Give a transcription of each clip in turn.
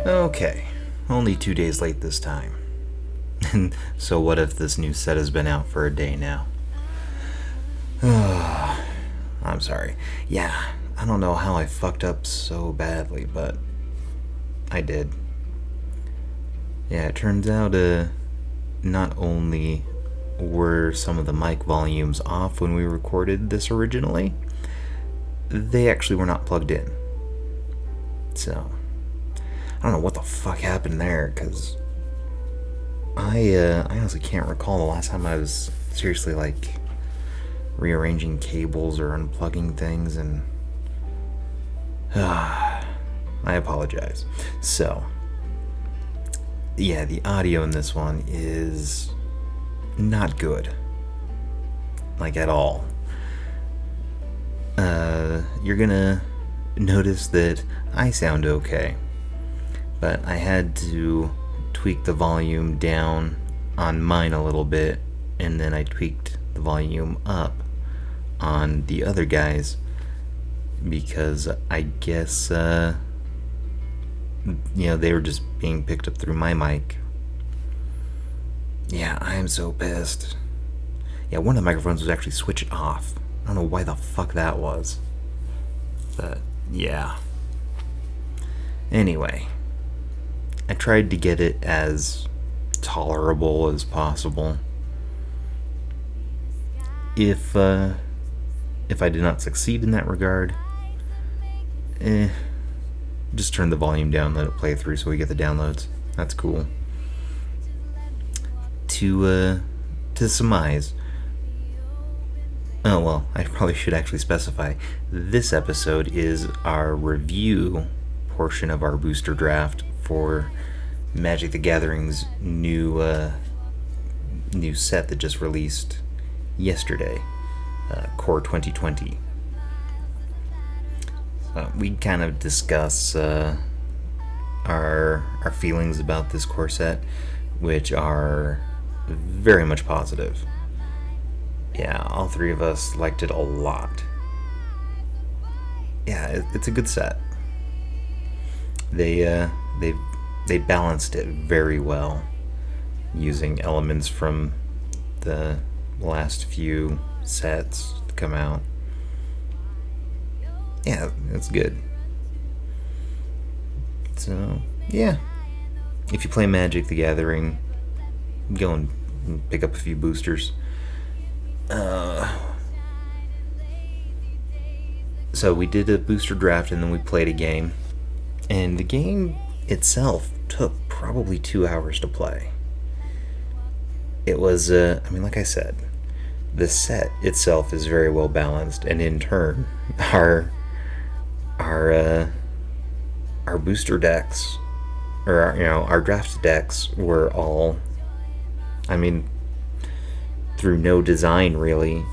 Okay, only 2 days late this time. So what if this new set has been out for a day now? I'm sorry. Yeah, I don't know how I fucked up so badly, but I did. Yeah, it turns out, not only were some of the mic volumes off when we recorded this originally, they actually were not plugged in. So, I don't know what the fuck happened there, because I honestly can't recall the last time I was seriously, like, rearranging cables or unplugging things, and I apologize. So, yeah, the audio in this one is not good. Like, at all. You're gonna notice that I sound okay, but I had to tweak the volume down on mine a little bit, and then I tweaked the volume up on the other guys because I guess, they were just being picked up through my mic. Yeah, I am so pissed. Yeah, one of the microphones was actually switched off. I don't know why the fuck that was. But, yeah. Anyway, I tried to get it as tolerable as possible. If I did not succeed in that regard, just turn the volume down, let it play through so we get the downloads. That's cool. To surmise. Oh, well, I probably should actually specify. This episode is our review portion of our booster draft for Magic the Gathering's new set that just released yesterday, Core 2020. We kind of discuss our feelings about this core set, which are very much positive. Yeah, all three of us liked it a lot. Yeah, it's a good set. They balanced it very well, using elements from the last few sets to come out. Yeah, it's good. So, yeah. If you play Magic the Gathering, go and pick up a few boosters. So we did a booster draft and then we played a game. And the game itself took probably 2 hours to play. It was, like I said, the set itself is very well balanced, and in turn, our booster decks, or our draft decks were all, through no design really,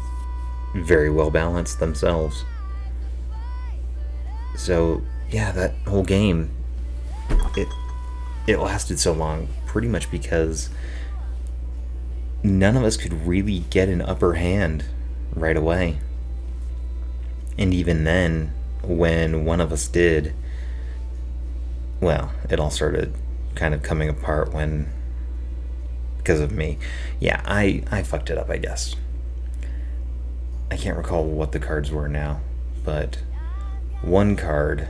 very well balanced themselves. So yeah, that whole game, it lasted so long pretty much because none of us could really get an upper hand right away. And even then, when one of us did, well, it all started kind of coming apart because of me. Yeah, I fucked it up, I guess. I can't recall what the cards were now, but one card,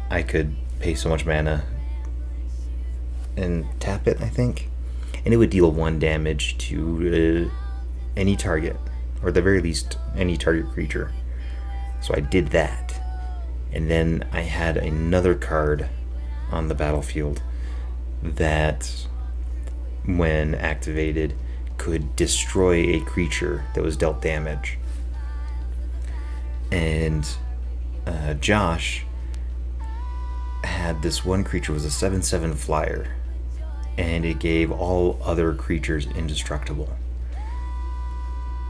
I could pay so much mana and tap it, I think, and it would deal 1 damage to any target, or at the very least, any target creature. So I did that, and then I had another card on the battlefield that, when activated, could destroy a creature that was dealt damage. And Josh had this one creature, was a 7/7 flyer, and it gave all other creatures indestructible.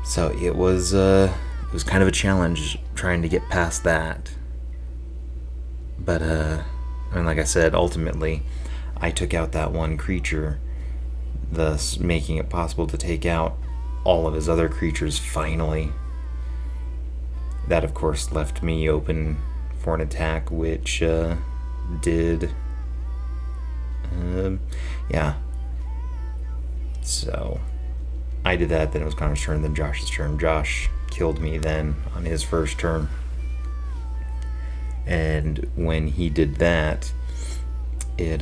So it was kind of a challenge trying to get past that. But like I said, ultimately I took out that one creature, thus making it possible to take out all of his other creatures finally. That of course left me open for an attack which did. Yeah. So I did that, then it was Connor's turn, then Josh's turn. Josh killed me then on his first turn. And when he did that, it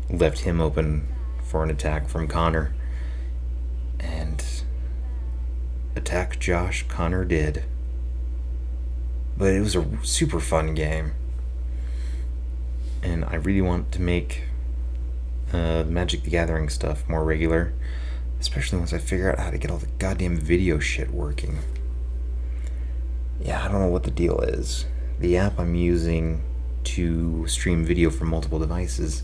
left him open for an attack from Connor. And attack Josh Connor did. But it was a super fun game. And I really want to make Magic the Gathering stuff more regular. Especially once I figure out how to get all the goddamn video shit working. Yeah, I don't know what the deal is. The app I'm using to stream video from multiple devices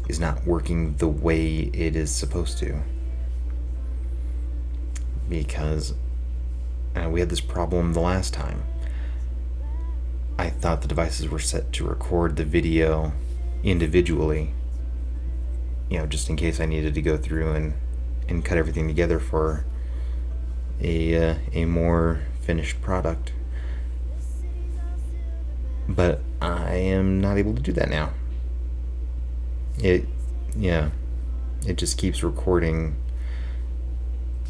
is not working the way it is supposed to. Because we had this problem the last time. I thought the devices were set to record the video individually, just in case I needed to go through and cut everything together for a more finished product. But I am not able to do that now. It just keeps recording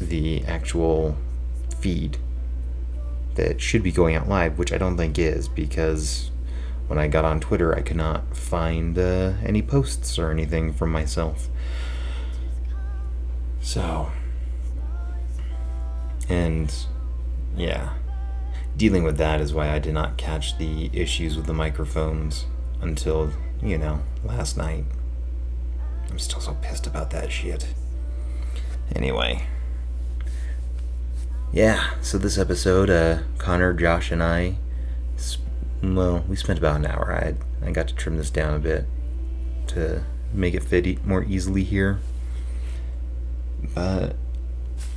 the actual feed that should be going out live, which I don't think is, because when I got on Twitter I could not find any posts or anything from myself. So, and yeah, dealing with that is why I did not catch the issues with the microphones until, last night. I'm still so pissed about that shit. Anyway. Yeah, so this episode, Connor, Josh, and I, we spent about an hour. I got to trim this down a bit to make it fit more easily here. But,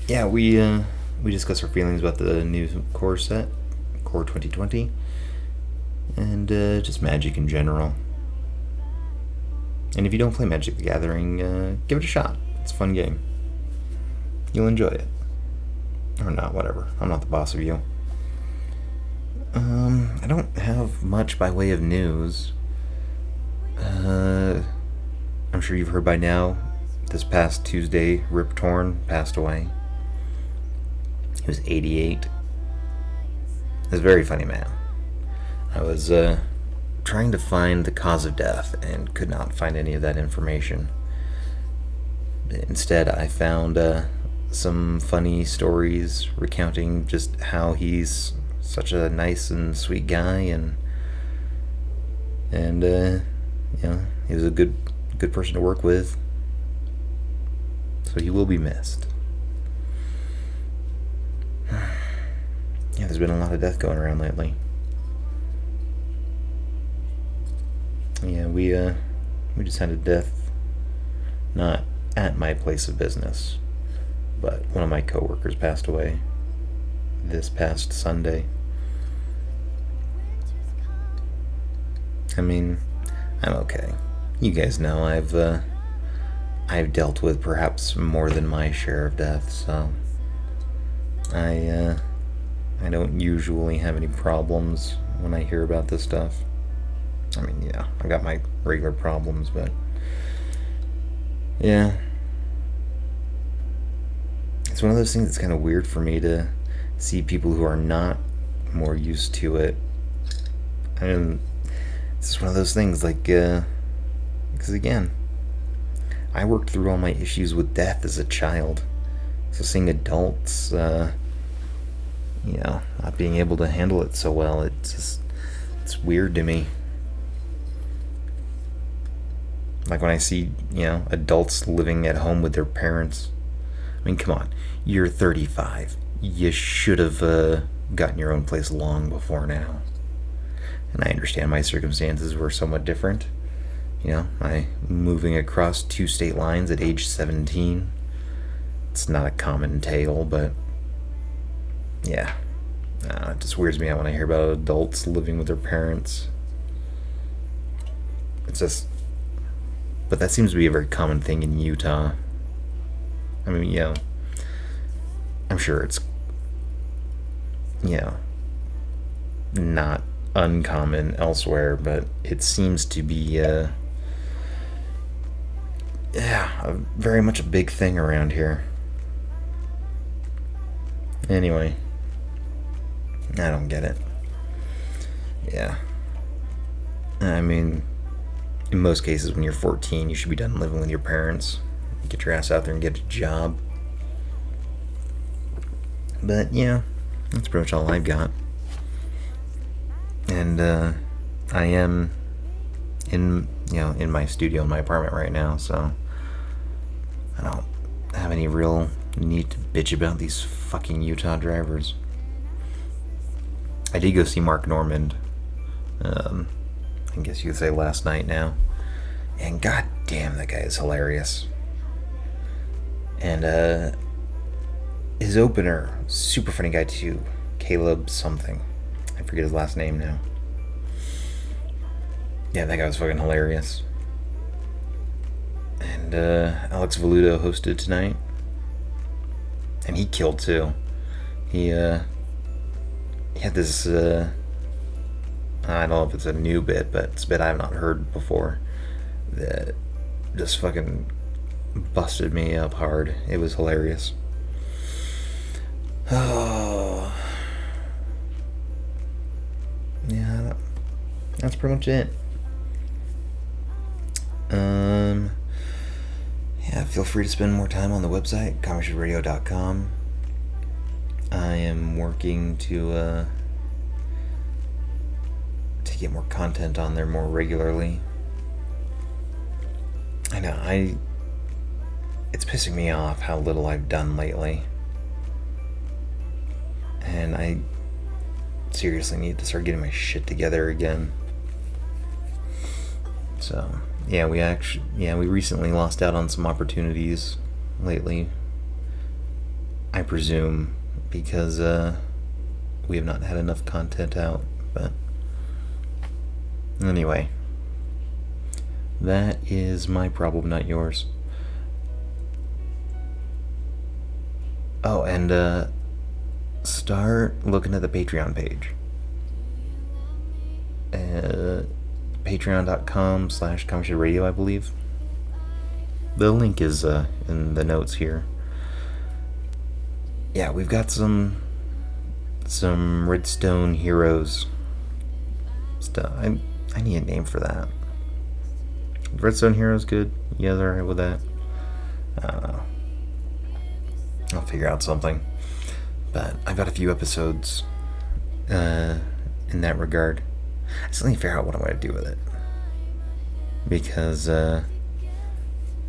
yeah, we discussed our feelings about the new core set, Core 2020, and just Magic in general. And if you don't play Magic the Gathering, give it a shot. It's a fun game. You'll enjoy it. Or not, whatever. I'm not the boss of you. I don't have much by way of news. I'm sure you've heard by now, this past Tuesday, Rip Torn passed away. He was 88. He was a very funny man. I was trying to find the cause of death and could not find any of that information. Instead, I found some funny stories recounting just how he's such a nice and sweet guy, and he was a good person to work with. So he will be missed. Yeah, there's been a lot of death going around lately. Yeah, we just had a death, not at my place of business, but one of my coworkers passed away this past Sunday. I mean, I'm okay. You guys know I've dealt with perhaps more than my share of death, so I don't usually have any problems when I hear about this stuff. I mean, yeah, I got my regular problems, but yeah. It's one of those things that's kind of weird for me to see people who are not more used to it. I mean, it's just one of those things, like, because again, I worked through all my issues with death as a child. So seeing adults, not being able to handle it so well, it's weird to me. Like when I see, adults living at home with their parents. I mean, come on, you're 35. You should have gotten your own place long before now. And I understand my circumstances were somewhat different. I moving across 2 state lines at age 17. It's not a common tale, but yeah. It just weirds me out when I hear about adults living with their parents. It's just... But that seems to be a very common thing in Utah. I mean, I'm sure it's, not uncommon elsewhere, but it seems to be, very much a big thing around here. Anyway, I don't get it. Yeah. I mean, in most cases, when you're 14, you should be done living with your parents. Get your ass out there and get a job. But yeah, that's pretty much all I've got. And I am in my studio in my apartment right now, so I don't have any real need to bitch about these fucking Utah drivers. I did go see Mark Normand. I guess you could say last night now. And god damn, that guy is hilarious. And his opener, super funny guy too. Caleb something. I forget his last name now. Yeah, that guy was fucking hilarious. And Alex Voluto hosted tonight. And he killed too. He had this, I don't know if it's a new bit, but it's a bit I have not heard before. That just fucking busted me up hard. It was hilarious. Oh. Yeah, that's pretty much it. Yeah, feel free to spend more time on the website, comicshodradio.com. I am working to get more content on there more regularly. I know, it's pissing me off how little I've done lately. And I seriously need to start getting my shit together again. So, yeah, we recently lost out on some opportunities lately. I presume because we have not had enough content out, but anyway, that is my problem, not yours. Oh, and start looking at the Patreon page. Patreon.com/comicshodradio, I believe. The link is in the notes here. Yeah, we've got some Redstone Heroes stuff. I need a name for that. Redstone Heroes good? You guys alright with that? I don't know. I'll figure out something. But I've got a few episodes in that regard. I still need to figure out what I'm going to do with it. Because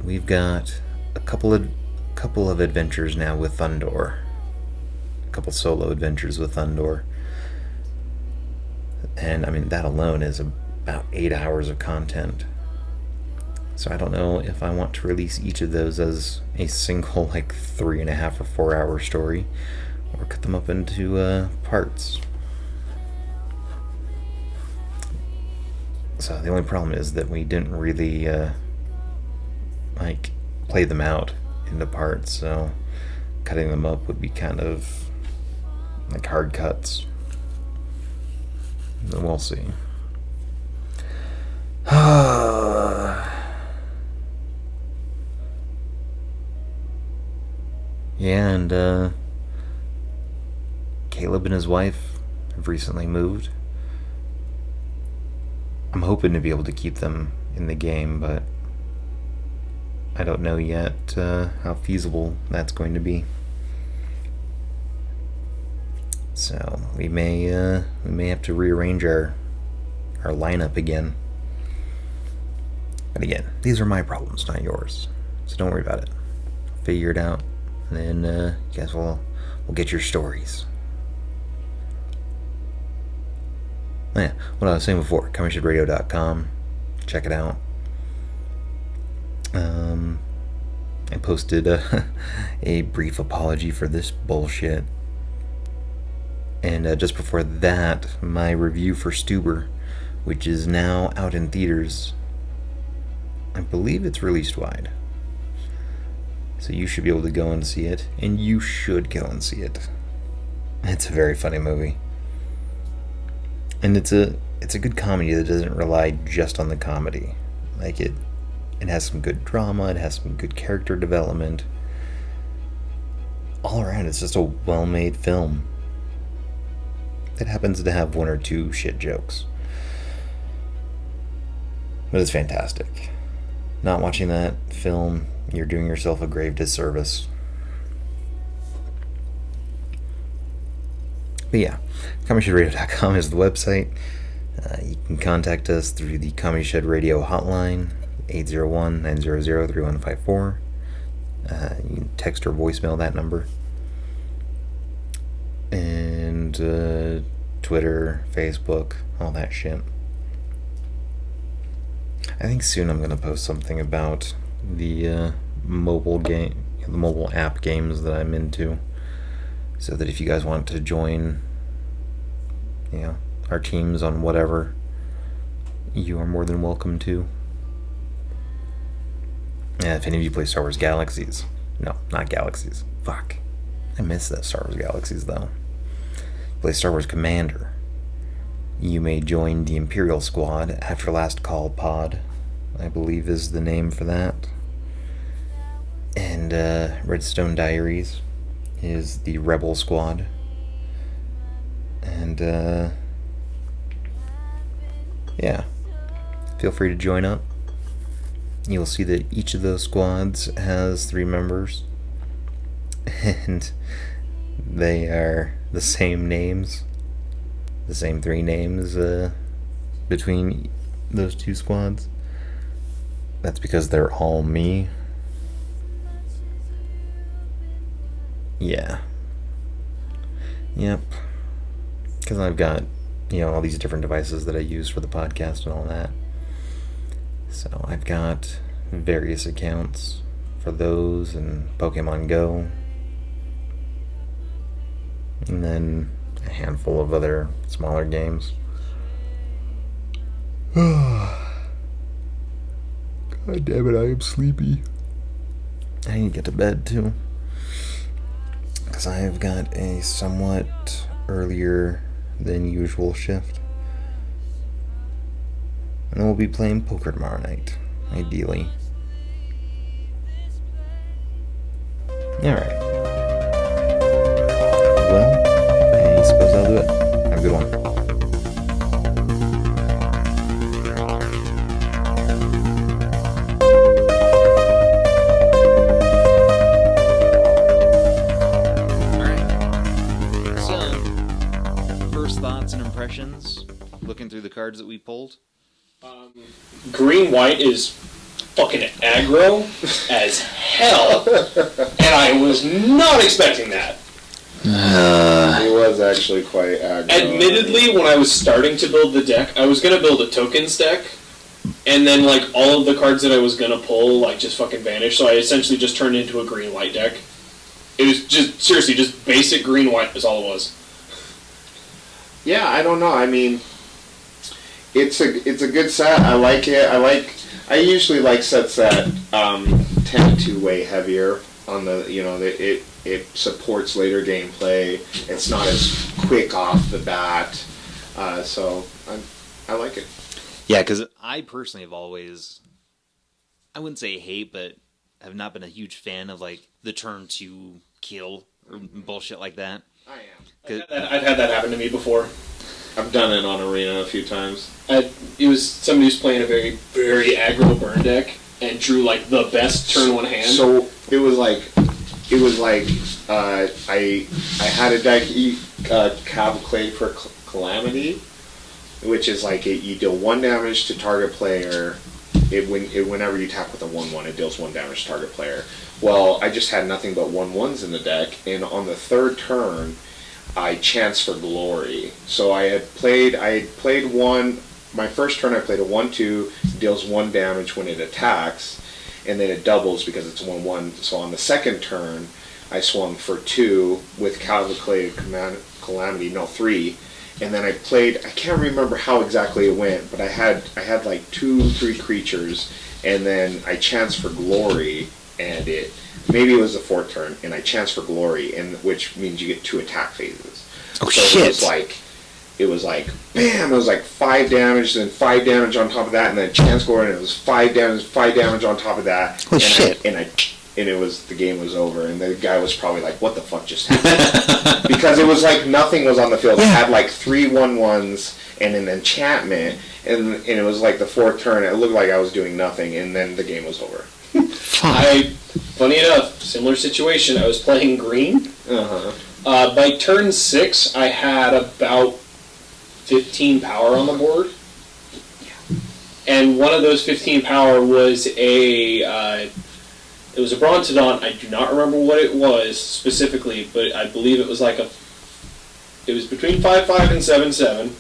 we've got a couple of adventures now with Thundor. A couple solo adventures with Thundor. And I mean, that alone is about 8 hours of content. So I don't know if I want to release each of those as a single, 3.5 or 4 hour story, or cut them up into parts. So the only problem is that we didn't really play them out into parts, so cutting them up would be kind of like hard cuts. Then we'll see. Yeah, and Caleb and his wife have recently moved. I'm hoping to be able to keep them in the game, but I don't know yet how feasible that's going to be. So we may have to rearrange our lineup again. But again, these are my problems, not yours. So don't worry about it. Figure it out, and then you guys will get your stories. Oh yeah, what I was saying before, comicshodradio.com. Check it out. I posted a brief apology for this bullshit. And just before that, my review for Stuber, which is now out in theaters. I believe it's released wide. So you should be able to go and see it. And you should go and see it. It's a very funny movie. And it's a good comedy that doesn't rely just on the comedy. Like it has some good drama, it has some good character development. All around, it's just a well-made film. It happens to have one or two shit jokes. But it's fantastic. Not watching that film, you're doing yourself a grave disservice. But yeah, ComedyShedRadio.com is the website. You can contact us through the Comedy Shed Radio hotline, 801-900-3154. You can text or voicemail that number. And Twitter, Facebook, all that shit. I think soon I'm going to post something about the mobile app games that I'm into. So that if you guys want to join, our teams on whatever, you are more than welcome to. Yeah, if any of you play Star Wars Galaxies. No, not Galaxies. Fuck. I miss that Star Wars Galaxies, though. Play Star Wars Commander. You may join the Imperial Squad, After Last Call Pod, I believe is the name for that. And Redstone Diaries is the Rebel Squad. And, yeah. Feel free to join up. You'll see that each of those squads has 3 members. And they are the same names. The same 3 names between those 2 squads. That's because they're all me. Yeah. Yep. Because I've got, all these different devices that I use for the podcast and all that. So I've got various accounts for those and Pokemon Go. And then a handful of other smaller games. God damn it, I am sleepy. I need to get to bed too. Because I've got a somewhat earlier than usual shift. And we'll be playing poker tomorrow night, ideally. Alright. Well, I suppose I'll do it. Have a good one. Looking through the cards that we pulled. Green White is fucking aggro as hell, and I was not expecting that. He was actually quite aggro. Admittedly, when I was starting to build the deck, I was gonna build a tokens deck, and then all of the cards that I was gonna pull just fucking vanished. So I essentially just turned into a Green White deck. It was just seriously just basic Green White is all it was. Yeah, I don't know. I mean, it's a good set. I like it. I usually like sets that tend to weigh heavier on the it supports later gameplay. It's not as quick off the bat, so I like it. Yeah, because I personally have always, I wouldn't say hate, but have not been a huge fan of the turn to kill or bullshit like that. I am. I've had that happen to me before. I've done it on Arena a few times. It was somebody who's playing a very, very aggro burn deck and drew the best turn 1 hand. So it was I had a deck Cavalcade for Calamity, which is you deal 1 damage to target player. Whenever you tap with a 1/1, it deals 1 damage to target player. Well, I just had nothing but 1/1s in the deck, and on the 3rd turn, I chanced for Glory. So I had played one. My first turn, I played a 1/2, deals 1 damage when it attacks, and then it doubles because it's 1/1. So on the 2nd turn, I swung for 2 with Cavalcade Calamity, 3. And then I can't remember how exactly it went, but I had 2-3 creatures, and then I chanced for Glory, and maybe it was the 4th turn, and I chanced for Glory, which means you get 2 attack phases. Oh, so shit! It was it was like, bam, it was like 5 damage, then 5 damage on top of that, and then chance score, and it was 5 damage on top of that. Holy shit. And it was, the game was over, and the guy was probably like, what the fuck just happened? Because it was like nothing was on the field. It had like 3 1/1s and an enchantment, and it was like the 4th turn, it looked like I was doing nothing, and then the game was over. Funny enough, similar situation, I was playing green. Uh-huh. By turn 6, I had about 15 power on the board. And one of those 15 power was it was a Brontodon. I do not remember what it was specifically, but I believe it was it was between 5/5 and 7/7.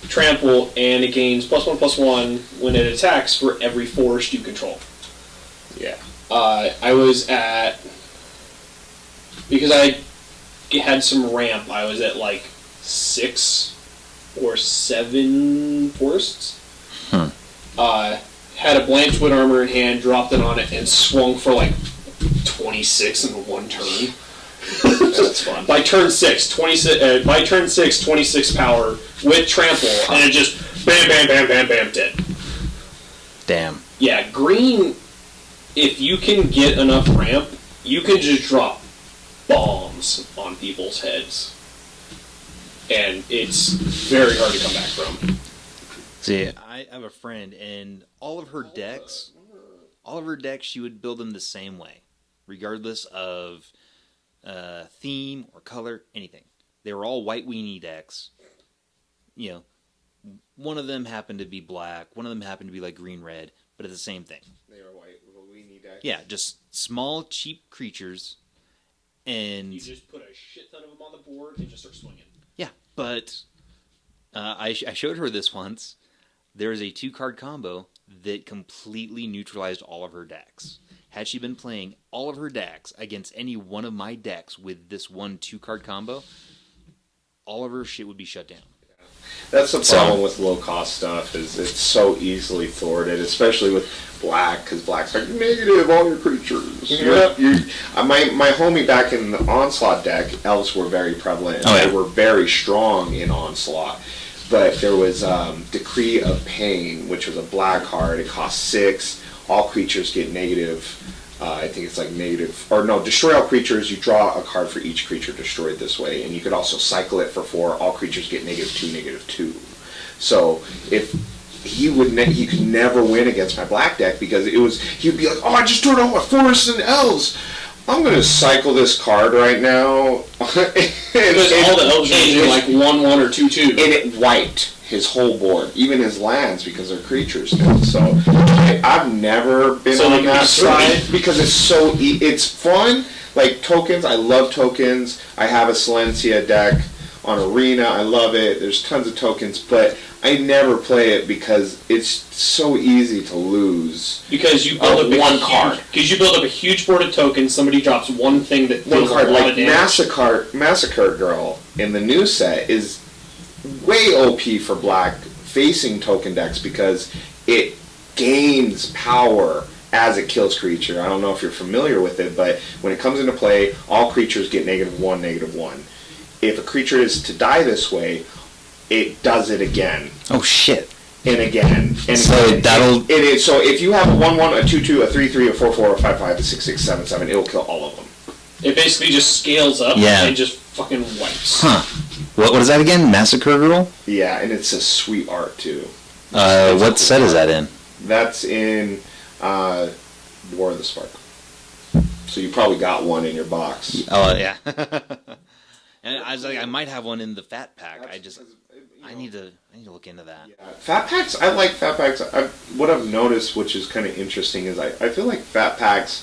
Trample, and it gains +1/+1 when it attacks for every forest you control. Yeah. I was at, because I had some ramp, I was at like 6 or 7 forests. Had a Blanchwood armor in hand, dropped it on it, and swung for like 26 in one turn. That's fun. By turn 6, 26 power with trample, and it just bam, bam, bam, bam, bam, dead. Damn. Yeah, green, if you can get enough ramp, you can just drop bombs on people's heads. And it's very hard to come back from. See, I have a friend, and all of her decks, she would build them the same way, regardless of theme or color, anything. They were all white weenie decks. You know, one of them happened to be black, one of them happened to be like green-red, but it's the same thing. They were white weenie decks. Yeah, just small, cheap creatures, and You just put a shit ton of them on the board and just start swinging. yeah, but I showed her this once. There is a 2-card combo that completely neutralized all of her decks. Had she been playing all of her decks against any one of my decks with this one 2-card combo, all of her shit would be shut down. That's the problem with low-cost stuff, is it's so easily thwarted, especially with black, because black's like, negative all your creatures. Yeah. My homie back in the Onslaught deck, elves were very prevalent. Oh, yeah. They were very strong in Onslaught. But there was Decree of Pain, which was a black card. It cost 6. All creatures get negative. I think it's like negative, or no, destroy all creatures. You draw a card for each creature destroyed this way, and you could also cycle it for 4. All creatures get -2, -2. So if he could never win against my black deck, because he'd be like, oh, I just turned on my forests and elves. I'm gonna cycle this card right now. Because all the elves are like 1/1 or 2/2. And it wiped his whole board, even his lands, because they're creatures now. So I've never been So on they can that be side, swinging? because it's so it's fun. Like tokens, I love tokens. I have a Silencia deck on Arena. I love it. There's tons of tokens, but I never play it because it's so easy to lose. Because you build up one card. Because you build up a huge board of tokens, somebody drops one thing that One deals card a lot like of damage. Massacre Girl in the new set is way OP for black facing token decks, because it gains power as it kills creature. I don't know if you're familiar with it, but when it comes into play, all creatures get -1, -1. If a creature is to die this way, it does it again. Oh shit. And again. And So again. that'll- It is, so if you have a 1/1, a 2/2, a 3/3, a 4/4, a 5/5, a 6/6, 7/7, it'll kill all of them. It basically just scales up Yeah. and just fucking wipes. Huh. What is that again? Massacre Girl? Yeah, and it's a sweet art too. What set is that in? That's in War of the Spark. So you probably got one in your box. Oh yeah. And I was like, I might have one in the fat pack. I need to look into that. Fat packs, I like fat packs. What I've noticed, which is kind of interesting, is I feel like fat packs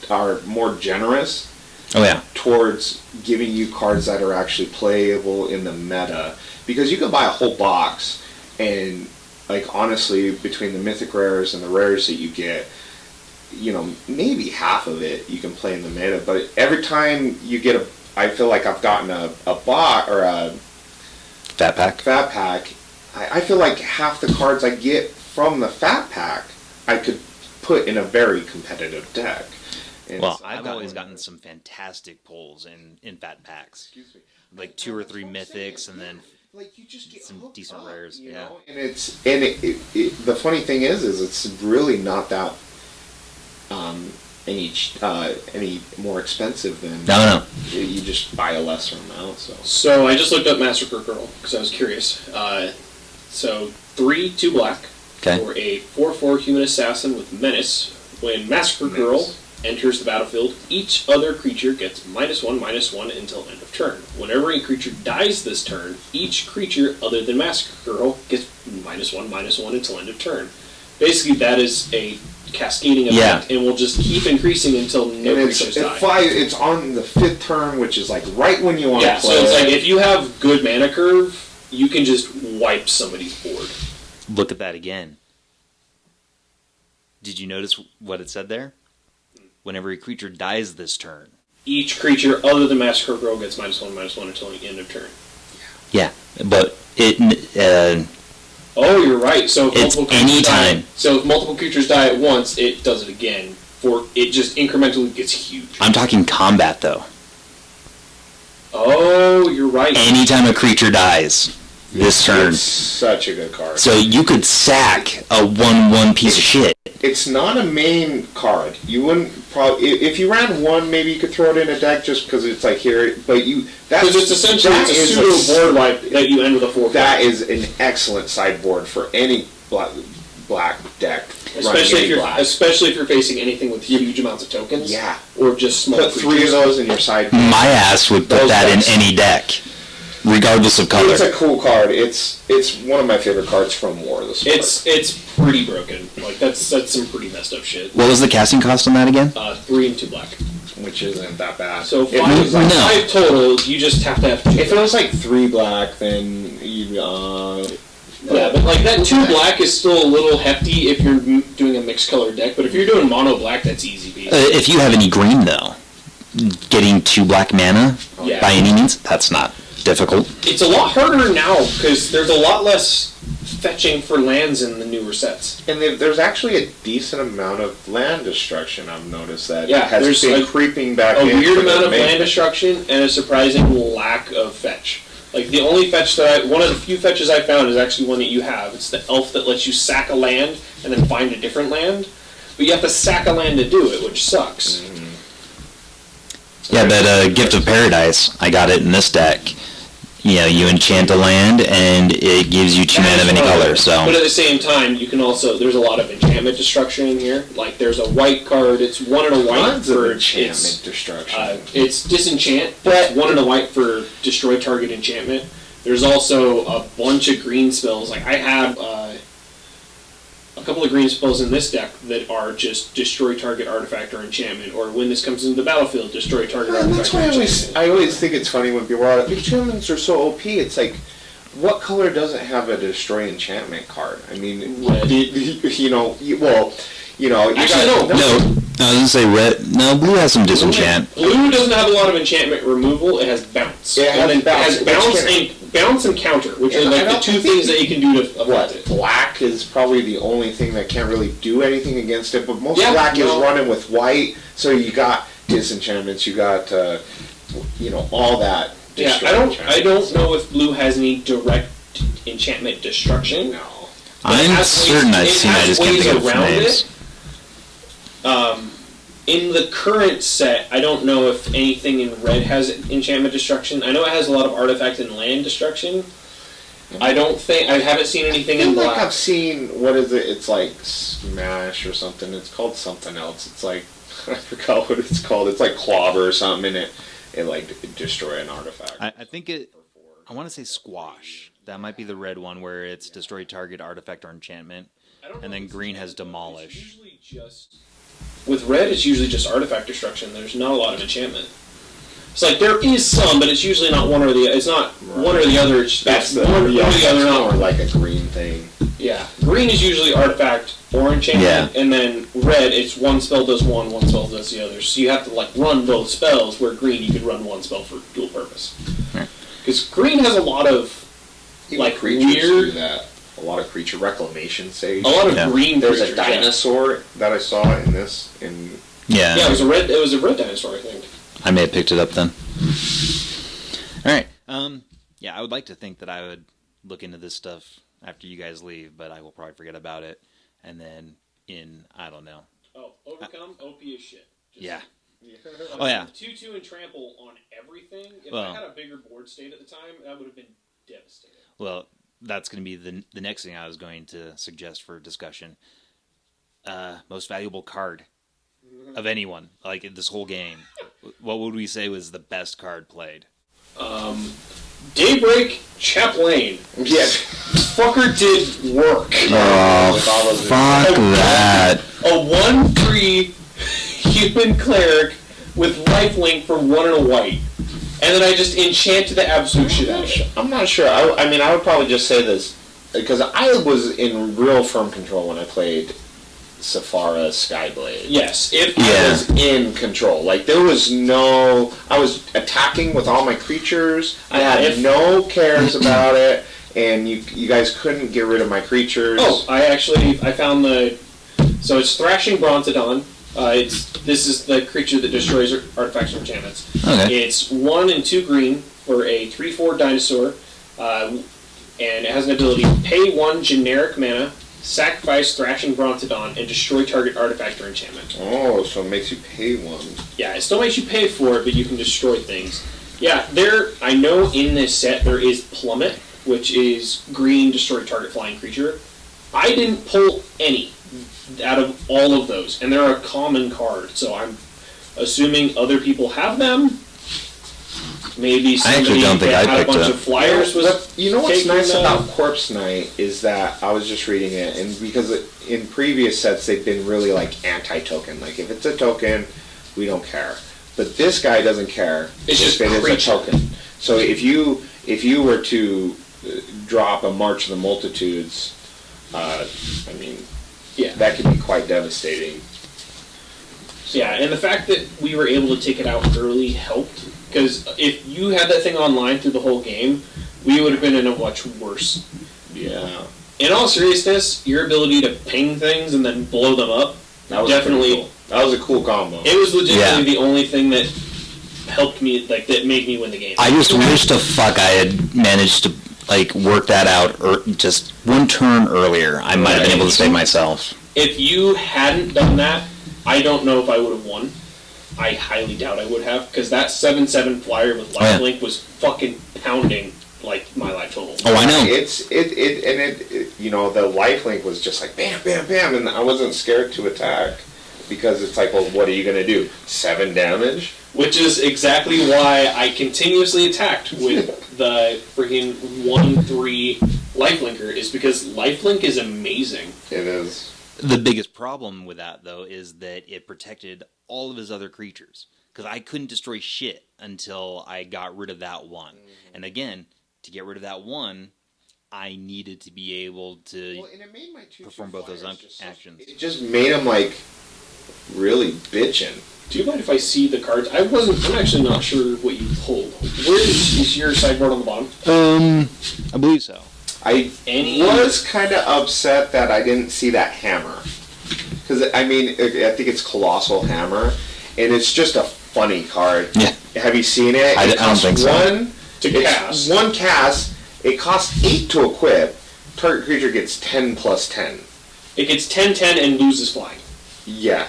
are more generous Oh yeah. towards giving you cards that are actually playable in the meta. Because you can buy a whole box, and like honestly, between the mythic rares and the rares that you get, you know, maybe half of it you can play in the meta. But every time you get I feel like I've gotten a bot or a Fat pack. fat pack, I feel like half the cards I get from the fat pack I could put in a very competitive deck. And Well, so I've always gotten some fantastic pulls in fat packs. Excuse me. Like 2 or 3 mythics, and then like you just get Some hooked decent up, rares, you yeah. know? And the funny thing is it's really not that any more expensive than No. you just buy a lesser amount. So I just looked up Massacre Girl because I was curious. So 3, 2 black Okay. for a 4/4 human assassin with menace. When Massacre Menace. Girl enters the battlefield, each other creature gets -1/-1 until end of turn. Whenever a creature dies this turn, each creature other than Massacre Girl gets -1/-1 until end of turn. Basically, that is a cascading effect, and will just keep increasing until no And creatures die. it's on the 5th turn, which is like right when you want Yeah, to play. so it's like if you have good mana curve, you can just wipe somebody's board. Look at that again. Did you notice what it said there? Whenever a creature dies this turn. Each creature other than Massacre Girl gets -1/-1 until the end of turn. Yeah, but it. Oh, you're right. So if It's multiple creatures anytime. die, so if multiple creatures die at once, it does it again. For it just incrementally gets huge. I'm talking combat though. Oh, you're right. Anytime a creature dies this turn, It's such a good card. so you could sack a 1/1 piece of shit. It's not a main card. You wouldn't probably if you ran one, maybe you could throw it in a deck just because it's like here. But Because it's essentially that it's a is pseudo board wipe that you end with a 4/4. That is an excellent sideboard for any black deck. Especially if you're facing anything with huge amounts of tokens. Yeah. Or just small Put 3 of creatures. those in your sideboard. My ass would put Those that decks. in any deck, regardless of color. It's a cool card. It's one of my favorite cards from War of the Spark. It's pretty broken. Like that's some pretty messed up shit. What was the casting cost on that again? 3 and 2 black. which isn't that bad. So If it was five, like- No. 5 total. You just have to have 2. If it was like 3 black, then you Yeah, but like that 2 black is still a little hefty if you're doing a mixed color deck. But if you're doing mono black, that's easy beat. If you have any green though, getting 2 black mana Yeah. by any means, that's not difficult. It's a lot harder now because there's a lot less fetching for lands in the newer sets. And there's actually a decent amount of land destruction. I've noticed that Yeah, has there's been like creeping back. A into weird the amount of main- land destruction and a surprising lack of fetch. Like the only fetch one of the few fetches I found is actually one that you have. It's the elf that lets you sack a land and then find a different land. But you have to sack a land to do it, which sucks. Yeah, but Gift of Paradise, I got it in this deck. You know, you enchant a land and it gives you 2 mana of any color. But So at the same time, you can also there's a lot of enchantment destruction in here. Like there's a white card. It's 1 and a white Tons of for enchantment destruction. it's disenchant, but 1 and a white for destroy target enchantment. There's also a bunch of green spells. Like I have a couple of green spells in this deck that are just destroy target artifact or enchantment, or when this comes into the battlefield, destroy target Well, artifact that's or why enchantment. I always think it's funny when people are like, enchantments are so OP. It's like, what color doesn't have a destroy enchantment card? I mean, Red. you know, you Actually, got, no. no, I was gonna say red. No, blue has some disenchant. Blue doesn't have a lot of enchantment removal. It has bounce. It has and then bounce. It has bounce and counter, which are like the 2 things that you can do to affect What, it. black is probably the only thing that can't really do anything against it, but most Yeah, black is no. running with white, so you got disenchantments, you got, all that. Yeah, destroy I enchantments. don't know if blue has any direct enchantment destruction. No. But it I'm has certain ways- I've it seen. I has just can't ways think of around names. In the current set, I don't know if anything in red has enchantment destruction. I know it has a lot of artifact and land destruction. I haven't seen anything I feel in like black. I've seen, what is it? It's like Smash or something. It's called something else. It's like, I forgot what it's called. It's like Clobber or something, and it like destroy an artifact. I think it. I want to say squash. That might be the red one where it's destroy target artifact or enchantment, I don't know and then if it's green red, has though. demolish. It's usually just with red. It's usually just artifact destruction. There's not a lot of enchantment. It's like there is some, but it's usually not one or the. It's not one or the other. It's That's the one or the other. more Not like a green thing. yeah. Green is usually artifact or enchantment, and then red. It's one spell does one spell does the other. So you have to like run both spells. Where green, you could run one spell for dual purpose. Right. Because green has a lot of Even like creatures do weird. that. A lot of creature reclamation sage. A lot of Yeah. green. There's creatures, a dinosaur that I saw in this. Yeah, Yeah, it was a red. It was a red dinosaur, I think. I may have picked it up then. All right. Yeah, I would like to think that I would look into this stuff after you guys leave, but I will probably forget about it. And then I don't know. Oh, overcome OP is shit. Just, Yeah. Yeah. Oh, yeah. 2/2 and trample on everything. If Well- I had a bigger board state at the time, that would have been devastating. Well, that's going to be the next thing I was going to suggest for discussion. Most valuable card of anyone, like in this whole game. What would we say was the best card played? Daybreak Chaplain. Yeah. Fucker did work. With all those- Fuck that. A 1/3 human cleric with lifelink for 1 and a white. And then I just enchanted the absolute shit out of it. I'm not sure. I mean, I would probably just say this because I was in real firm control when I played Safara Skyblade. Yes, if I was in control. Like there was no. I was attacking with all my creatures. I had no cares about it, and you guys couldn't get rid of my creatures. Oh, I found so it's Thrashing Brontodon. This is the creature that destroys artifacts or enchantments. Okay. It's 1 and 2 green for a 3/4 dinosaur, and it has an ability: pay 1 generic mana, sacrifice Thrashing Brontodon, and destroy target artifact or enchantment. Oh, so it makes you pay 1. Yeah, it still makes you pay for it, but you can destroy things. Yeah, I know in this set there is Plummet, which is green, destroy target flying creature. I didn't pull any out of all of those, and they're a common card, so I'm assuming other people have them. Maybe somebody don't think that I had a picked bunch it. of flyers was. But you know what's taking nice them. about Corpse Knight is that I was just reading it, and because in previous sets they've been really like anti-token. Like if it's a token, we don't care. But this guy doesn't care. It's just if it is a creature. token. So if you were to drop a March of the Multitudes, I mean, Yeah. that could be quite devastating. Yeah, and the fact that we were able to take it out early helped, because if you had that thing online through the whole game, we would have been in a much worse. Yeah, In all seriousness, your ability to ping things and then blow them up, that was definitely. pretty cool. That was a cool combo. It was legitimately Yeah. the only thing that helped me, like that made me win the game. I just wish the fuck I had managed to like work that out just one turn earlier. I might have been able to save myself. If you hadn't done that, I don't know if I would have won. I highly doubt I would have, because that 7/7 flyer with Oh, yeah. lifelink was fucking pounding like my life total. Oh, I know. It you know, the lifelink was just like bam, bam, bam, and I wasn't scared to attack because it's like, well, what are you gonna do? 7 damage? Which is exactly why I continuously attacked with the freaking 1/3 lifelinker, is because lifelink is amazing. It is. The biggest problem with that, though, is that it protected all of his other creatures. Because I couldn't destroy shit until I got rid of that one. And again, to get rid of that one, I needed to be able to... Well, and it made my 2/2 perform both those flyers just actions. It just made them like really bitching. Do you mind if I see the cards? I'm actually not sure what you pulled. Where is your sideboard on the bottom? I believe so. I was kind of upset that I didn't see that hammer. Because, I mean, I think it's Colossal Hammer, and it's just a funny card. Yeah. Have you seen it? I It don't costs think so. To cast. 1 cast. It costs 8 to equip. Target creature gets 10 plus 10. It gets 10/10 and loses flying. Yeah.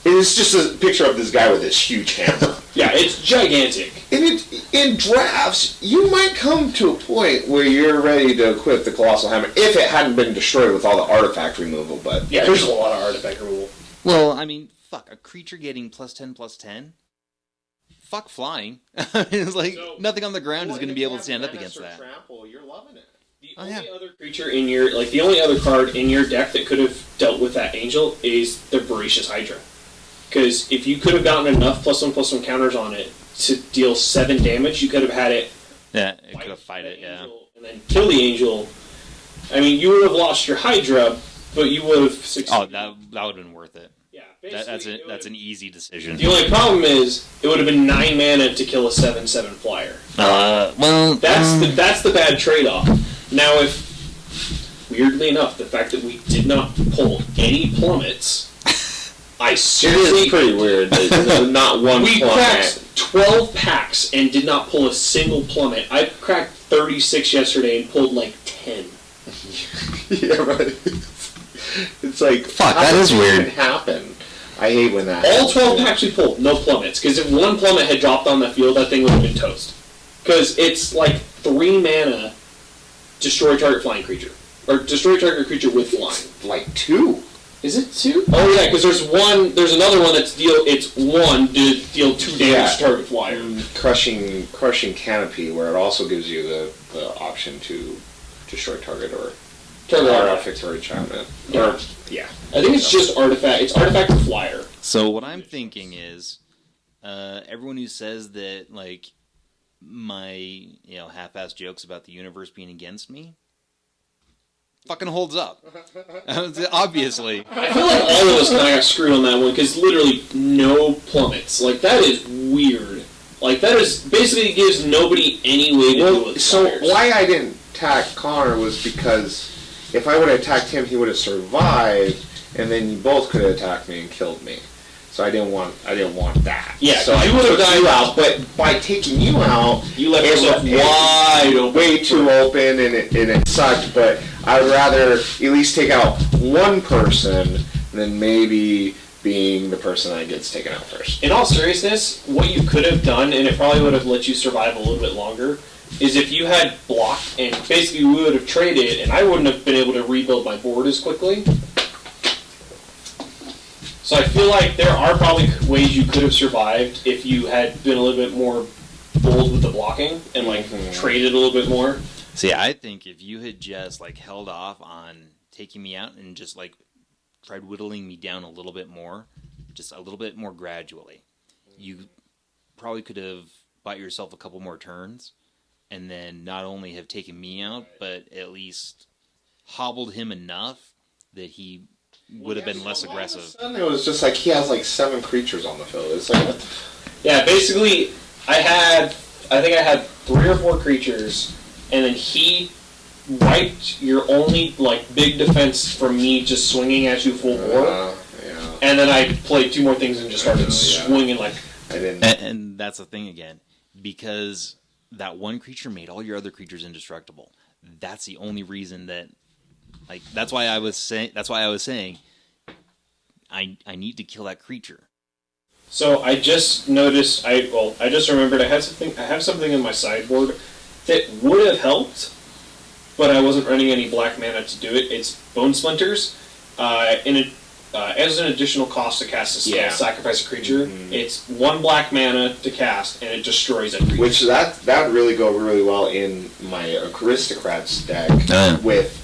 It's just a picture of this guy with this huge hammer. Yeah, it's gigantic. In drafts, you might come to a point where you're ready to equip the Colossal Hammer if it hadn't been destroyed with all the artifact removal, but... Yeah, there's a lot of artifact removal. Well, I mean, fuck, a creature getting +10/+10? Fuck flying. It's like, So- nothing on the ground is Well, going to and be if able you to stand have up against Menace or that. Trample, you're loving it. The Oh, only yeah. other creature in your, like, the only other card in your deck that could have dealt with that angel is the Voracious Hydra. Because if you could have gotten enough +1/+1 counters on it to deal 7 damage, you could have had it Yeah, it could have fight it, the yeah. angel and then kill the angel. I mean, you would have lost your Hydra, but you would have succeeded. Oh, that would have been worth it. Yeah, That's basically, that's an easy decision. The only problem is it would have been 9 mana to kill a 7/7 flyer. Well, That's the bad trade-off. Now, if weirdly enough, the fact that we did not pull any plummets, I It seriously is pretty weird. There's not one we plummet. cracked 12 packs and did not pull a single plummet. I cracked 36 yesterday and pulled like 10. Yeah, right. It's like, Fuck, how that does is it weird. even happen? I hate when that All happens. 12 packs we pulled, no plummets. Because if one plummet had dropped on the field, that thing would have been toast. Because it's like 3 mana, destroy target flying creature. Or destroy target creature with flying. Like 2. Is it 2? Oh yeah, because there's another one that's it's 1 to deal 2 damage Yeah. to target flyer. Crushing Canopy, where it also gives you the option to destroy target or Target artifact or enchantment. Yeah. Or, yeah. I think it's just artifact. It's artifact or flyer. So what I'm thinking is, everyone who says that like my half-assed jokes about the universe being against me fucking holds up. Obviously. I feel like all of us kind of got screwed on that one because literally no plummets. Like that is weird. Like that is basically gives nobody any way to deal with So flyers. why I didn't attack Connor was because if I would have attacked him, he would have survived, and then you both could have attacked me and killed me. So I didn't want that. Yeah, so 'cause I you would have took died you out, but by taking you out, You left it yourself was wide open. way too open, and it sucked. But I would rather at least take out one person than maybe being the person that gets taken out first. In all seriousness, what you could have done, and it probably would have let you survive a little bit longer, is if you had blocked and basically we would have traded, and I wouldn't have been able to rebuild my board as quickly. So I feel like there are probably ways you could have survived if you had been a little bit more bold with the blocking and like traded a little bit more. See, I think if you had just like held off on taking me out and just like tried whittling me down a little bit more, just a little bit more gradually, you probably could have bought yourself a couple more turns and then not only have taken me out, but at least hobbled him enough that he would have been less aggressive. And it was just like he has like 7 creatures on the field. It's like, what the Yeah, basically, I think I had 3 or 4 creatures, and then he wiped your only like big defense from me just swinging at you full bore, yeah. and then I played 2 more things and just started Yeah. swinging like. I didn't. And that's the thing again, because that one creature made all your other creatures indestructible. That's the only reason that, like, that's why I was saying, I need to kill that creature. So I just noticed. I just remembered I have something in my sideboard that would have helped, but I wasn't running any black mana to do it. It's Bone Splinters. As an additional cost to cast a spell, Yeah. sacrifice a creature. It's 1 black mana to cast, and it destroys a creature. Which that would really go really well in my Aristocrats deck yeah. with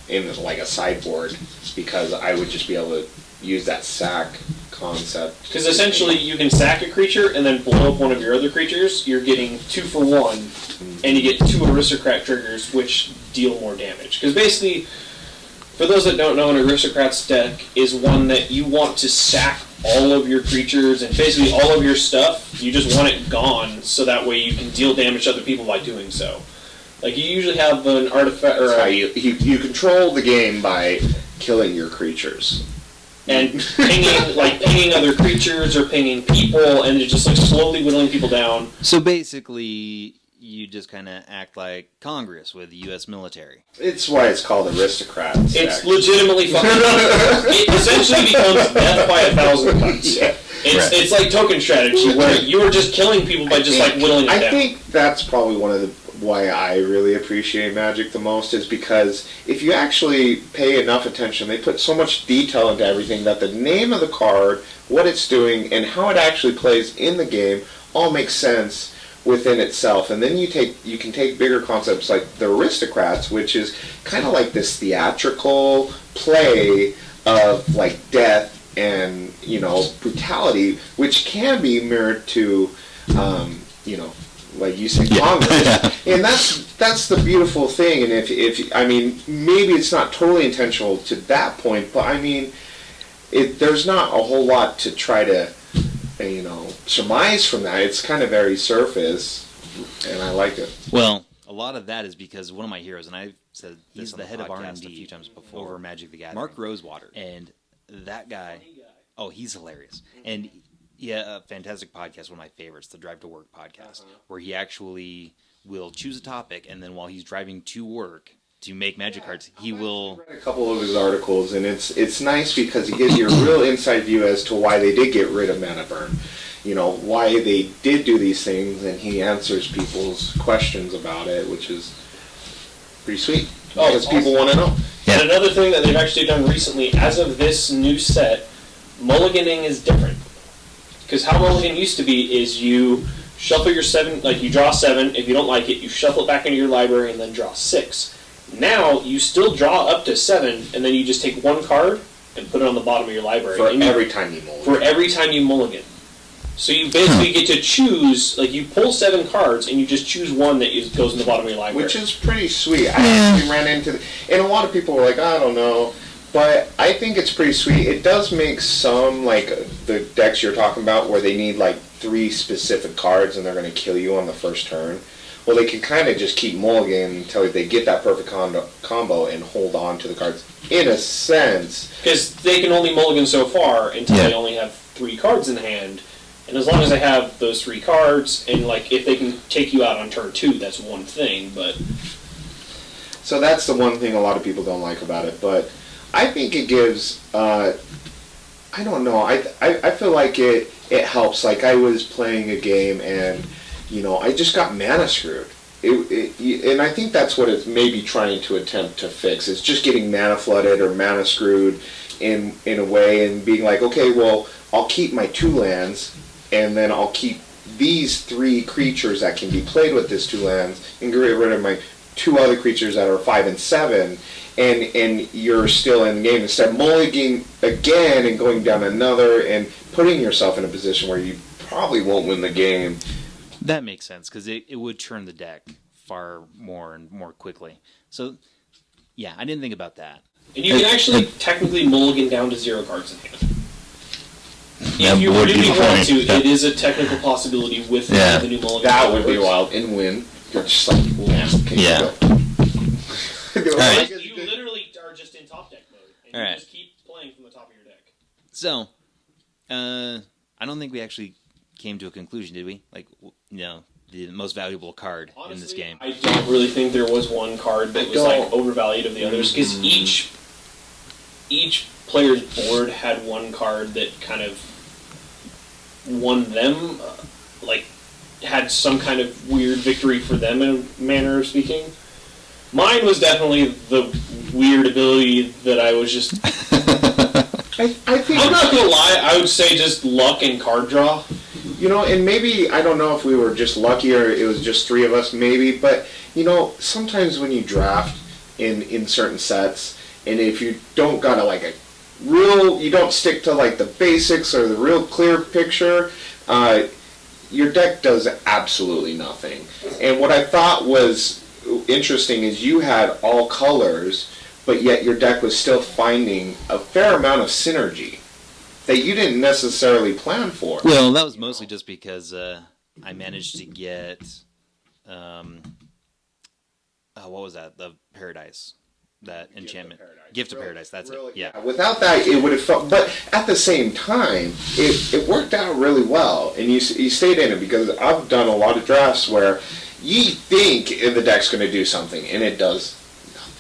in like a sideboard, because I would just be able to use that sack concept. Because essentially, you can sack a creature and then blow up one of your other creatures. You're getting 2 for 1, and you get 2 Aristocrat triggers, which deal more damage. Because basically, for those that don't know, an Aristocrats deck is one that you want to sack all of your creatures and basically all of your stuff. You just want it gone, so that way you can deal damage to other people by doing so. Like, you usually have an artifact or That's how you control the game by killing your creatures. and pinging other creatures or pinging people, and just like slowly whittling people down. So basically, you just kind of act like Congress with the U.S. military. It's why it's called Aristocrats. It's deck. legitimately fucking. It essentially becomes death by 1,000 cuts. Yeah. It's like token strategy where you are just killing people by just like whittling them I down. think that's probably one of the why I really appreciate Magic the most, is because if you actually pay enough attention, they put so much detail into everything that the name of the card, what it's doing, and how it actually plays in the game all makes sense within itself. And then you can take bigger concepts like the Aristocrats, which is kind of like this theatrical play of like death and brutality, which can be mirrored to like you said, Congress. And that's the beautiful thing. And if I mean, maybe it's not totally intentional to that point, but I mean, there's not a whole lot to try to surmise from that. It's kind of very surface, and I like it. Well, a lot of that is because one of my heroes, and I've said he's the head of R&D a few times before over Magic the Gathering, Mark Rosewater, and that guy, he's hilarious. And yeah, a fantastic podcast, one of my favorites, the Drive to Work podcast, where he actually will choose a topic, and then while he's driving to work to make magic cards, he will. I read a couple of his articles, and it's nice because he gives you a real inside view as to why they did get rid of mana burn. You know, why they did do these things, and he answers people's questions about it, which is pretty sweet. Oh, Because people want to know. And another thing that they've actually done recently, as of this new set, mulliganing is different. Because how mulligan used to be is you shuffle your 7, like you draw 7, if you don't like it, you shuffle it back into your library and then draw 6. Now, you still draw up to 7, and then you just take one card and put it on the bottom of your library. For And you- every time you mulligan. for every time you mulligan. So you basically get to choose, like you pull 7 cards and you just choose one that goes in the bottom of your library. Which is pretty sweet. I actually ran into, and a lot of people were like, I don't know, but I think it's pretty sweet. It does make some, like the decks you're talking about, where they need like 3 specific cards and they're going to kill you on the first turn. Well, they can kind of just keep mulliganing until they get that perfect combo and hold on to the cards, in a sense. Because they can only mulligan so far until Yeah. they only have 3 cards in hand. And as long as they have those 3 cards, and like if they can take you out on turn 2, that's one thing, but So that's the one thing a lot of people don't like about it, but I think it gives, I don't know, I feel like it helps. Like I was playing a game and, you know, I just got mana screwed. And I think that's what it's maybe trying to attempt to fix. It's just getting mana flooded or mana screwed in a way and being like, okay, well, I'll keep my 2 lands and then I'll keep these 3 creatures that can be played with this 2 lands and get rid of my 2 other creatures that are 5 and 7, and you're still in the game instead of mulliganing again and going down another and putting yourself in a position where you probably won't win the game. That makes sense, because it would churn the deck far more and more quickly. So, yeah, I didn't think about that. and you can actually technically mulligan down to 0 cards in hand. That If you would be really want funny. to, Yeah. it is a technical possibility with Yeah. the new mulligan. That would be cards. wild. And win. You're just like, yeah, okay, Yeah. go. right. You literally are just in top deck mode, and All you right. just keep playing from the top of your deck. So, I don't think we actually came to a conclusion, did we? Like, the most valuable card in this Honestly, game. I don't really think there was one card that was like overvalued of the others, because each player's board had one card that kind of won them, like had some kind of weird victory for them in a manner of speaking. Mine was definitely the weird ability that I was just. I think I'm not gonna lie, I would say just luck and card draw. You know, and maybe, I don't know if we were just lucky or it was just 3 of us, maybe, but, you know, sometimes when you draft in certain sets, and if you don't got you don't stick to, like, the basics or the real clear picture, your deck does absolutely nothing. And what I thought was interesting is you had all colors, but yet your deck was still finding a fair amount of synergy that you didn't necessarily plan for. Well, that was mostly just because I managed to get, what was that? The Paradise, that enchantment. Gift of Paradise, that's Really, it. Yeah. Without that, it would have felt. But at the same time, it worked out really well, and you stayed in it, because I've done a lot of drafts where you think the deck's going to do something, and it does nothing.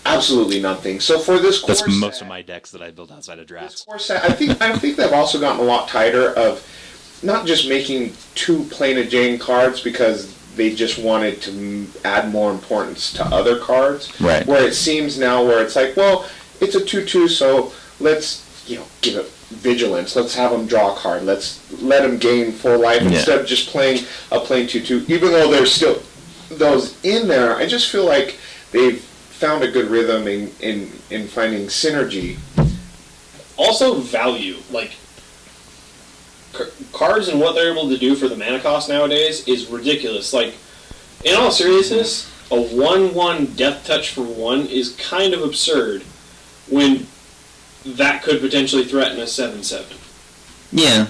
Absolutely nothing. So for this core That's most set, of my decks that I build outside of this drafts. core set, I think they've also gotten a lot tighter of not just making 2 Plane of Jane cards because they just wanted to add more importance to other cards. Right. Where it seems now where it's like, well, it's a 2/2, so let's, give it vigilance. Let's have them draw a card. Let's let them gain 4 life instead of just playing a plain 2/2. Even though there's still those in there, I just feel like they've found a good rhythm in finding synergy. Also, value. Like, cards and what they're able to do for the mana cost nowadays is ridiculous. Like, in all seriousness, a 1/1 Death Touch for 1 is kind of absurd when that could potentially threaten a 7/7. Yeah,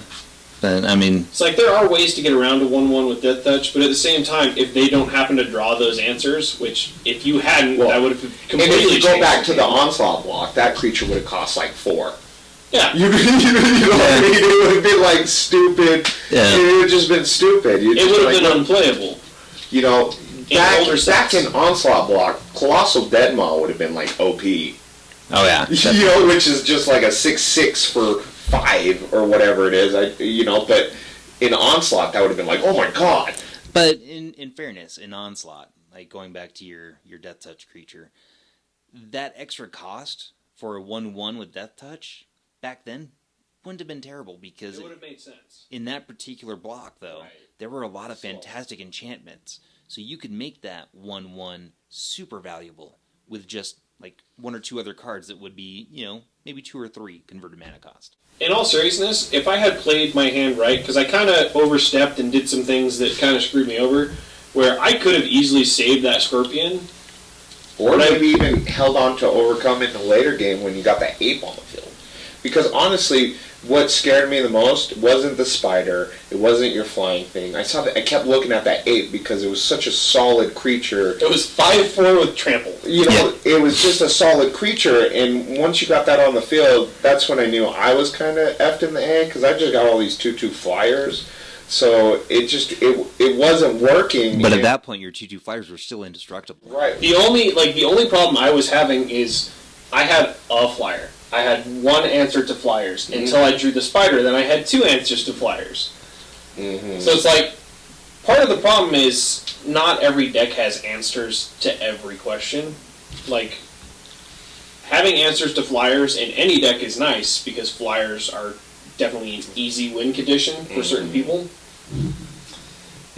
but I mean, It's like there are ways to get around a 1/1 with Death Touch, but at the same time, if they don't happen to draw those answers, which if you hadn't, Well, that would have And completely if you go changed back to the game. Onslaught block, that creature would have cost like 4. Yeah. You know what I mean? It would have been like stupid. Yeah. It would have just been stupid. It would have been unplayable. older back sets. in Onslaught block, Colossal Deadmaw would have been like OP. Oh yeah. You know, which is just like a 6/6 for 5 or whatever it is. But in Onslaught that would have been like, oh my god. But in fairness, in Onslaught, like going back to your Death Touch creature, that extra cost for a 1/1 with Death Touch back then wouldn't have been terrible because It would have made sense. in that particular block, though, Right. there were a lot of fantastic enchantments. So you could make that 1/1 super valuable with just like 1 or 2 other cards that would be, maybe 2 or 3 converted mana cost. In all seriousness, if I had played my hand right, because I kind of overstepped and did some things that kind of screwed me over, where I could have easily saved that Scorpion. Or maybe even held on to overcome in the later game when you got that ape on the field. Because honestly, what scared me the most wasn't the spider, it wasn't your flying thing. I kept looking at that ape because it was such a solid creature. It was 5/4 with trample. It was just a solid creature, and once you got that on the field, that's when I knew I was kind of effed in the egg, because I just got all these 2/2 flyers. So it wasn't working. But at that point, your 2/2 flyers were still indestructible. Right. The only problem I was having is I had a flyer. I had 1 answer to flyers until I drew the spider. Then I had 2 answers to flyers. Mm-hmm. So it's like, part of the problem is not every deck has answers to every question. Like, having answers to flyers in any deck is nice because flyers are definitely an easy win condition for certain people.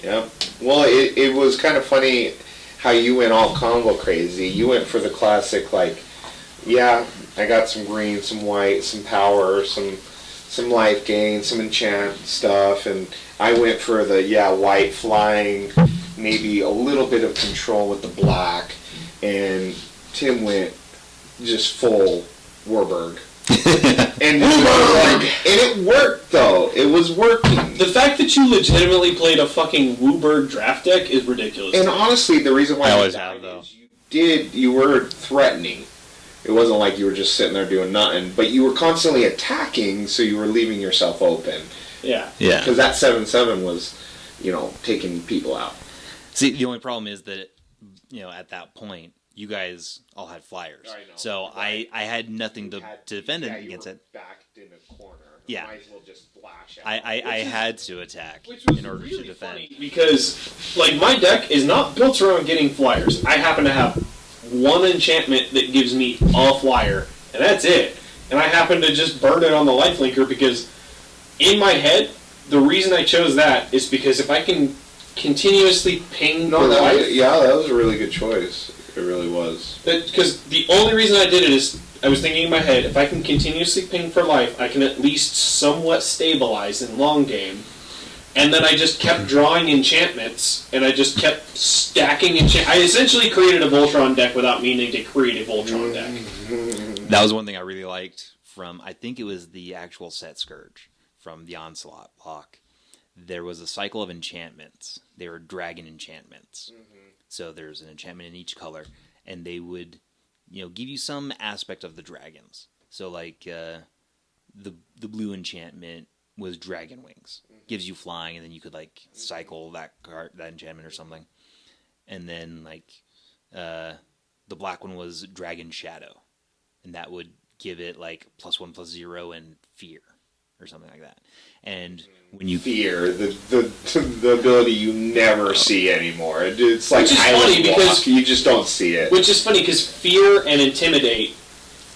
Yeah. Well, it was kind of funny how you went all combo crazy. You went for the classic, like, yeah, I got some green, some white, some power, some life gain, some enchant stuff, and I went for the, white flying, maybe a little bit of control with the black, and Tim went just full Warburg. And it worked, though. It was working. The fact that you legitimately played a fucking Wooburg draft deck is ridiculous. And honestly, the reason why I you always died have, though. is you were threatening. It wasn't like you were just sitting there doing nothing, but you were constantly attacking, so you were leaving yourself open. Yeah. Yeah. Because that 7/7 was, taking people out. See, the only problem is that, at that point, you guys all had flyers. I know. So Right. I had nothing to defend you against were it. backed in a corner. Yeah. Might as well just flash out. I had to attack Which was in order to really defend. funny because, like, my deck is not built around getting flyers. I happen to have 1 enchantment that gives me a flyer, and that's it. And I happen to just burn it on the lifelinker because, in my head, the reason I chose that is because if I can continuously ping No, for that life, was a really good choice. It really was. because the only reason I did it is I was thinking in my head, if I can continuously ping for life, I can at least somewhat stabilize in long game. And then I just kept drawing enchantments, and I just kept stacking I essentially created a Voltron deck without meaning to create a Voltron deck. That was one thing I really liked from, I think it was the actual set Scourge from the Onslaught block. There was a cycle of enchantments. They were dragon enchantments. So there's an enchantment in each color, and they would, give you some aspect of the dragons. So like the blue enchantment was Dragon Wings, gives you flying, and then you could like cycle that enchantment or something. And then like the black one was Dragon Shadow, and that would give it like +1/+0 and fear or something like that. And when you Fear, the ability you never see anymore. It's like Which is Island funny Walk. because- You just don't see it. Which is funny because fear and intimidate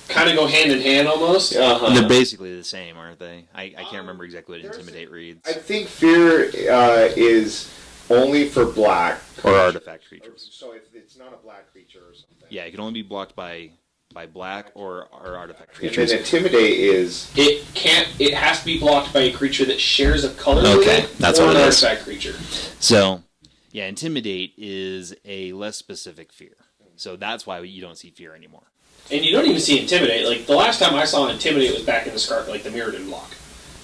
kind of go hand in hand almost. Uh-huh. they're basically the same, aren't they? I can't remember exactly what Intimidate reads. I think fear is only for black. Or artifact creatures. So if it's not a black creature or something. Yeah, it can only be blocked by black or artifact And creatures. then intimidate is It has to be blocked by a creature that shares a color with Okay, it, that's or what an it is. artifact creature. So, yeah, Intimidate is a less specific fear. So that's why you don't see fear anymore. And you don't even see Intimidate. Like, the last time I saw Intimidate was back in the the Mirrodin block.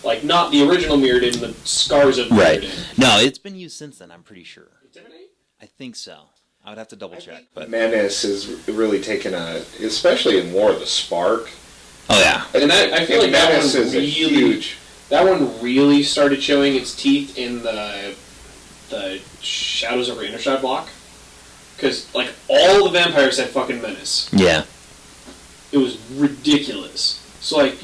Like, not the original Mirrodin, the Scars of Mirrodin. No, it's been used since then, I'm pretty sure. Intimidate? I think so. I would have to double check. But Menace has really taken especially in War of the Spark. oh yeah, And I feel like that Menace one is a really, huge. that one really started showing its teeth in the Shadows over Innistrad block. because like all the vampires had fucking menace. Yeah. It was ridiculous. So like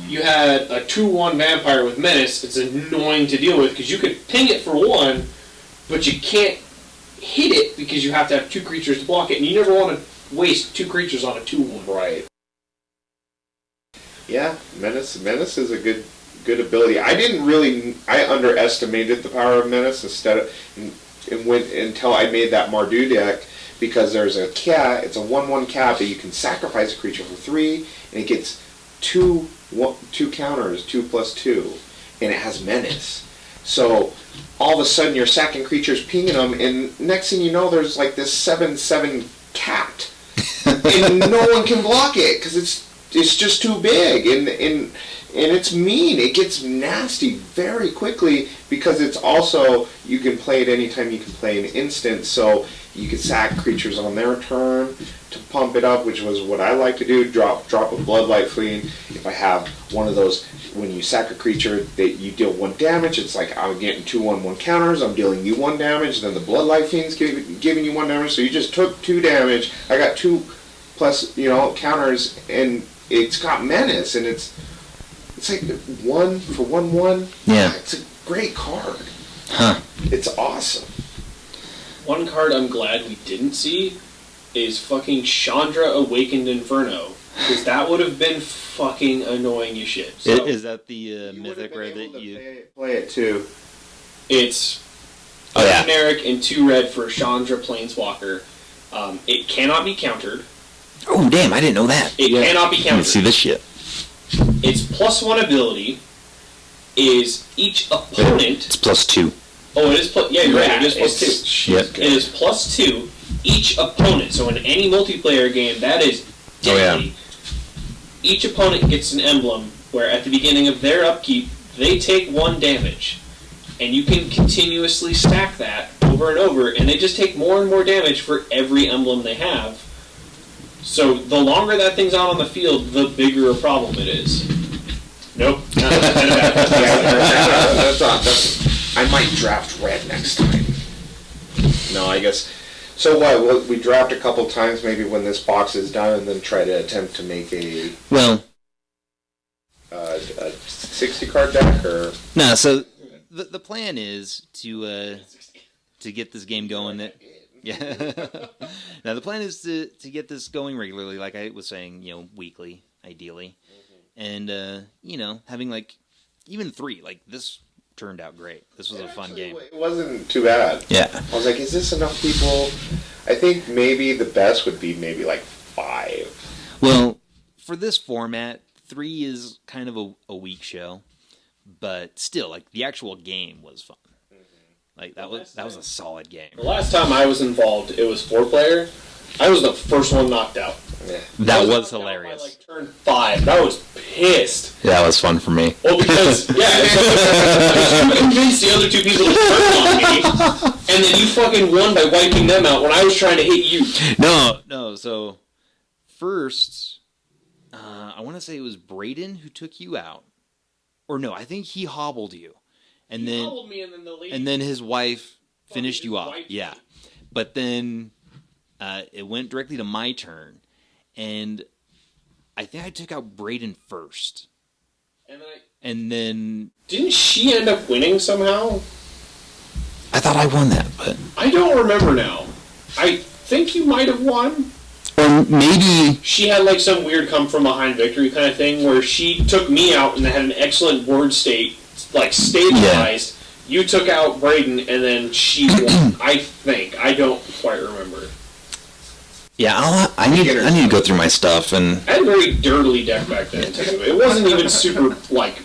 you had a 2/1 vampire with menace. It's annoying to deal with because you could ping it for 1, but you can't hit it because you have to have 2 creatures to block it, and you never want to waste 2 creatures on a 2/1. Right. Yeah, Menace is a good ability. I underestimated the power of Menace and went until I made that Mardu deck, because there's a cat, it's a 1/1 cat that you can sacrifice a creature for 3, and it gets two counters, 2/2, and it has Menace. So all of a sudden your second creature's pinging them, and next thing you know there's like this 7/7 cat. And no one can block it because it's just too big, and it's mean. It gets nasty very quickly because it's also, you can play it anytime you can play an instant, so you can sack creatures on their turn to pump it up, which was what I like to do. Drop a Bloodlight Fiend. If I have one of those, when you sack a creature that you deal 1 damage, it's like I'm getting 2/1 counters. I'm dealing you 1 damage. Then the Bloodlight Fiend's giving you 1 damage. So you just took 2 damage. I got 2 plus counters, and it's got Menace, and it's like 1 for 1/1. Yeah. It's a great card. Huh. It's awesome. One card I'm glad we didn't see is fucking Chandra Awakened Inferno, because that would have been fucking annoying as shit. So Is that the You mythic would've been rare able that to you... play it too. it's Oh, yeah. generic and 2 red for Chandra Planeswalker. It cannot be countered. Oh, damn, I didn't know that. It Yeah. cannot be Let me countered. see this shit. Its +1 ability is each opponent. It's +2. Oh, it is plus. Yeah, you're right. It is +2. She's Yep. good. It is +2 each opponent. So in any multiplayer game, that is Oh, yeah. deadly. Each opponent gets an emblem where at the beginning of their upkeep, they take 1 damage. And you can continuously stack that over and over, and they just take more and more damage for every emblem they have. So the longer that thing's out on the field, the bigger a problem it is. Nope. I might draft red next time. No, I guess. So what? We draft a couple times, maybe when this box is done, and then try to attempt to make a Well, 60 card deck, or no, so the plan is to get this game going. Yeah. Now the plan is to get this going regularly, like I was saying, weekly, ideally, and having like even 3. Like this turned out great. This was a fun game. It wasn't too bad. Yeah. I was like, is this enough people? I think maybe the best would be maybe like 5. Well, for this format, 3 is kind of a weak show, but still, like the actual game was fun. Like that was a solid game. The last time I was involved, it was 4-player. I was the first one knocked out. Yeah. That I was knocked out hilarious. by, like, turn 5. I was pissed. That was fun for me. Well, because, I was convinced the other 2 people to turn on me, and then you fucking won by wiping them out when I was trying to hit you. No. So first, I want to say it was Braden who took you out, or no, I think he hobbled you, and He then hobbled me, and then the lady... and then his wife finished Fucking you off. wiped Yeah, me. but then it went directly to my turn, and I think I took out Braden first, and then Didn't she end up winning somehow? I thought I won that, but I don't remember now. I think you might have won. or maybe She had like some weird come from behind victory kind of thing where she took me out and had an excellent word state, like stabilized. You took out Braden and then she won. I think. I don't quite remember. yeah. I need to go through my stuff and I had a very dirtily deck back then too. It wasn't even super like.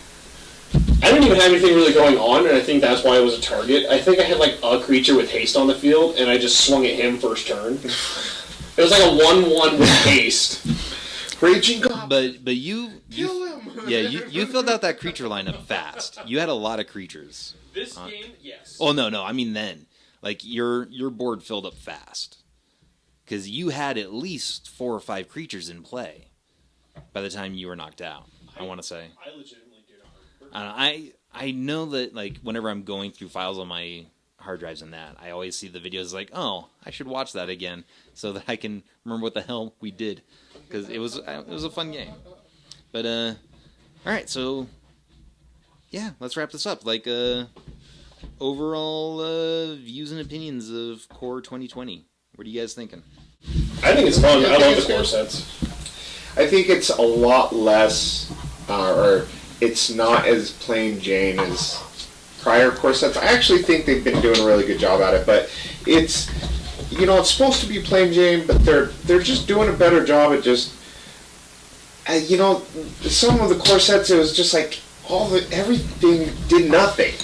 I didn't even have anything really going on, and I think that's why it was a target. I think I had like a creature with haste on the field, and I just swung at him first turn. It was like a 1/1 with haste. Raging Goblin. but you Kill him. yeah you filled out that creature lineup fast. You had a lot of creatures. This game, yes. Oh no, I mean then, like your board filled up fast, because you had at least 4 or 5 creatures in play by the time you were knocked out. I want to say. I legitimately do not remember. I know that like whenever I'm going through files on my hard drives in that. I always see the videos like, oh, I should watch that again so that I can remember what the hell we did, because it was a fun game. But all right, so yeah, let's wrap this up. Like overall views and opinions of Core 2020. What are you guys thinking? I think it's fun. I love the core sets. I think it's a lot less, or it's not as plain Jane as prior core sets. I actually think they've been doing a really good job at it, but it's, it's supposed to be plain Jane, but they're just doing a better job at just, some of the core sets, it was just like everything did nothing.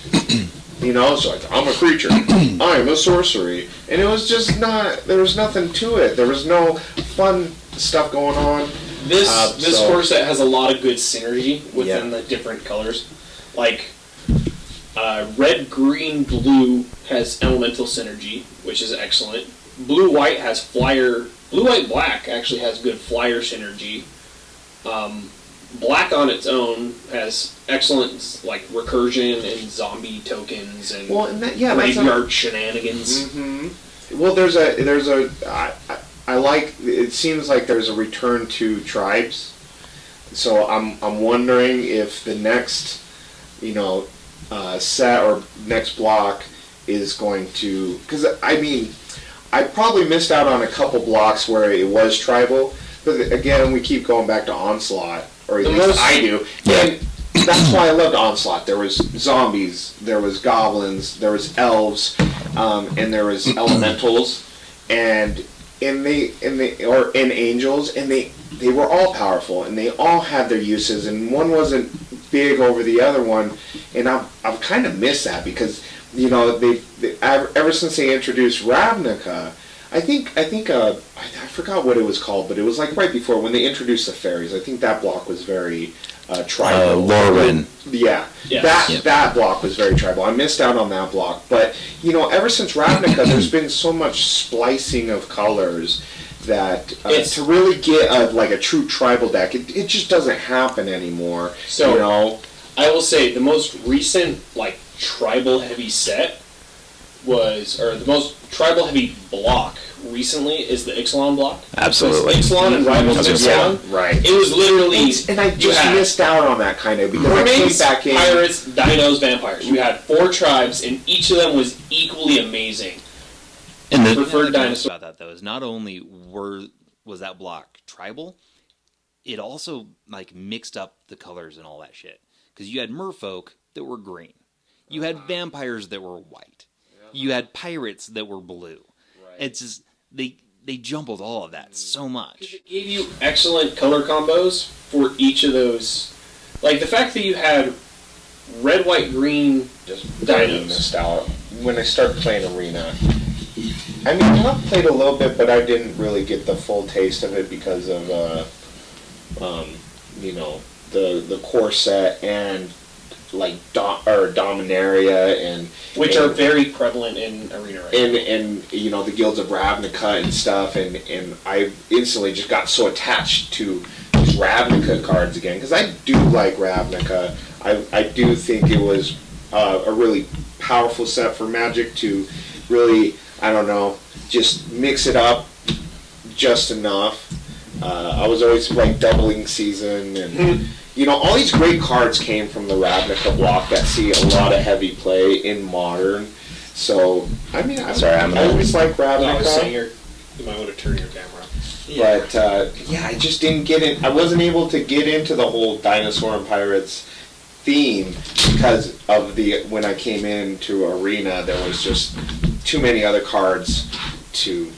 It's like, I'm a creature, I'm a sorcery, and it was just there was nothing to it. There was no fun stuff going on. This core set has a lot of good synergy within the different colors. Like, red, green, blue has elemental synergy, which is excellent. Blue, white has flyer. Blue, white, black actually has good flyer synergy. Black on its own has excellent like recursion and zombie tokens and graveyard shenanigans. Mm-hmm. Well, I like. It seems like there's a return to tribes, so I'm wondering if the next, set or next block is going to, because I probably missed out on a couple blocks where it was tribal, but again we keep going back to Onslaught, or at least I do, and that's why I loved Onslaught. There was zombies, there was goblins, there was elves, and there was elementals, and angels, and they were all powerful, and they all had their uses, and one wasn't big over the other one, and I've kind of missed that because they ever since they introduced Ravnica, I think I forgot what it was called, but it was like right before when they introduced the fairies. I think that block was very tribal. Lorwyn. Yeah, yes. That block was very tribal. I missed out on that block, but ever since Ravnica, there's been so much splicing of colors that to really get a true tribal deck, it just doesn't happen anymore. So I will say the most recent tribal heavy set the most tribal heavy block recently is the Ixalan block. Absolutely. Ixalan and Rivals of Ixalan. Right. It was literally... And I just missed out on that kind of, because I came back in... Pirates, Dinos, Vampires. You had 4 tribes, and each of them was equally amazing. And the preferred dinosaur about that though is not only was that block tribal, it also mixed up the colors and all that shit. Because you had merfolk that were green, you had vampires that were white, you had pirates that were blue. Right. It's just they jumbled all of that so much. It gave you excellent color combos for each of those. Like the fact that you had red, white, green, just dinos. Missed out when I started playing Arena. I played a little bit, but I didn't really get the full taste of it because of the core set and Dominaria and which are very prevalent in Arena right now. And the Guilds of Ravnica and stuff, and I instantly just got so attached to Ravnica cards again, because I do like Ravnica. I do think it was a really powerful set for Magic to really, just mix it up just enough. I was always doubling season, and all these great cards came from the Ravnica block that see a lot of heavy play in Modern. So I always like Ravnica. I was saying you might want to turn your camera. But I just didn't get it. I wasn't able to get into the whole Dinosaur and Pirates theme because of when I came into Arena, there was just too many other cards to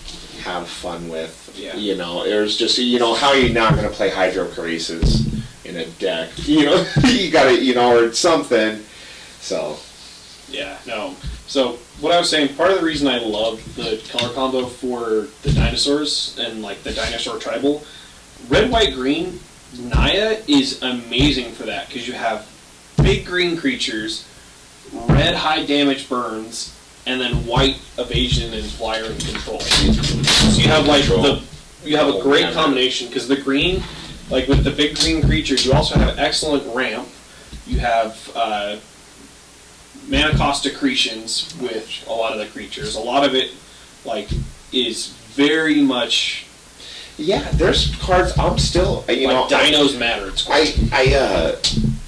have fun with. Yeah. It was just how are you not going to play Hydrochoresis in a deck? You got to or something. So. Yeah. No. So what I was saying, part of the reason I love the color combo for the dinosaurs and the dinosaur tribal, red, white, green, Naya is amazing for that because you have big green creatures, red high damage burns, and then white evasion and flyer and control. So you have a great combination because the green, with the big green creatures, you also have excellent ramp. You have mana cost accretions with a lot of the creatures. A lot of it, like, is very much Yeah, there's cards. I'm still, you know, dinos matter. It's great.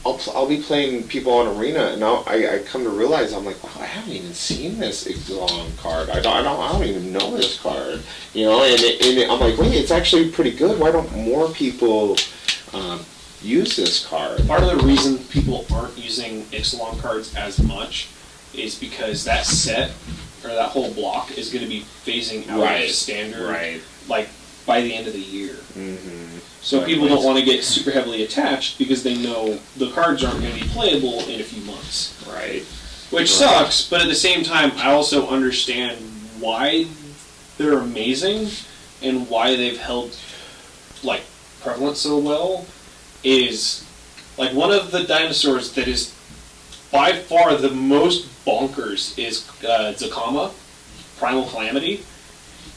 I'll be playing people on Arena, and I come to realize I'm like, wow, I haven't even seen this Ixalan card. I don't even know this card, you know. And I'm like, wait, it's actually pretty good. Why don't more people use this card? Part of the reason people aren't using Ixalan cards as much is because that set or that whole block is going to be phasing out Right. of standard, Right. like by the end of the year. Mm-hmm. So Right. people don't want to get super heavily attached because they know the cards aren't going to be playable in a few months. Right. Which Right. sucks, but at the same time, I also understand why they're amazing and why they've held like prevalence so well. Is like one of the dinosaurs that is by far the most bonkers is Zakama, Primal Calamity.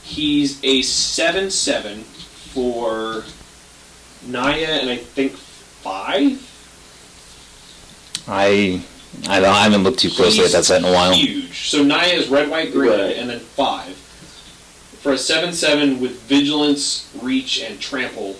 He's a 7/7 for Naya and I think 5. I haven't looked too closely at that set in a while. Huge. So Naya is red, white, green, Right. and then 5. For a 7/7 with Vigilance, Reach, and Trample.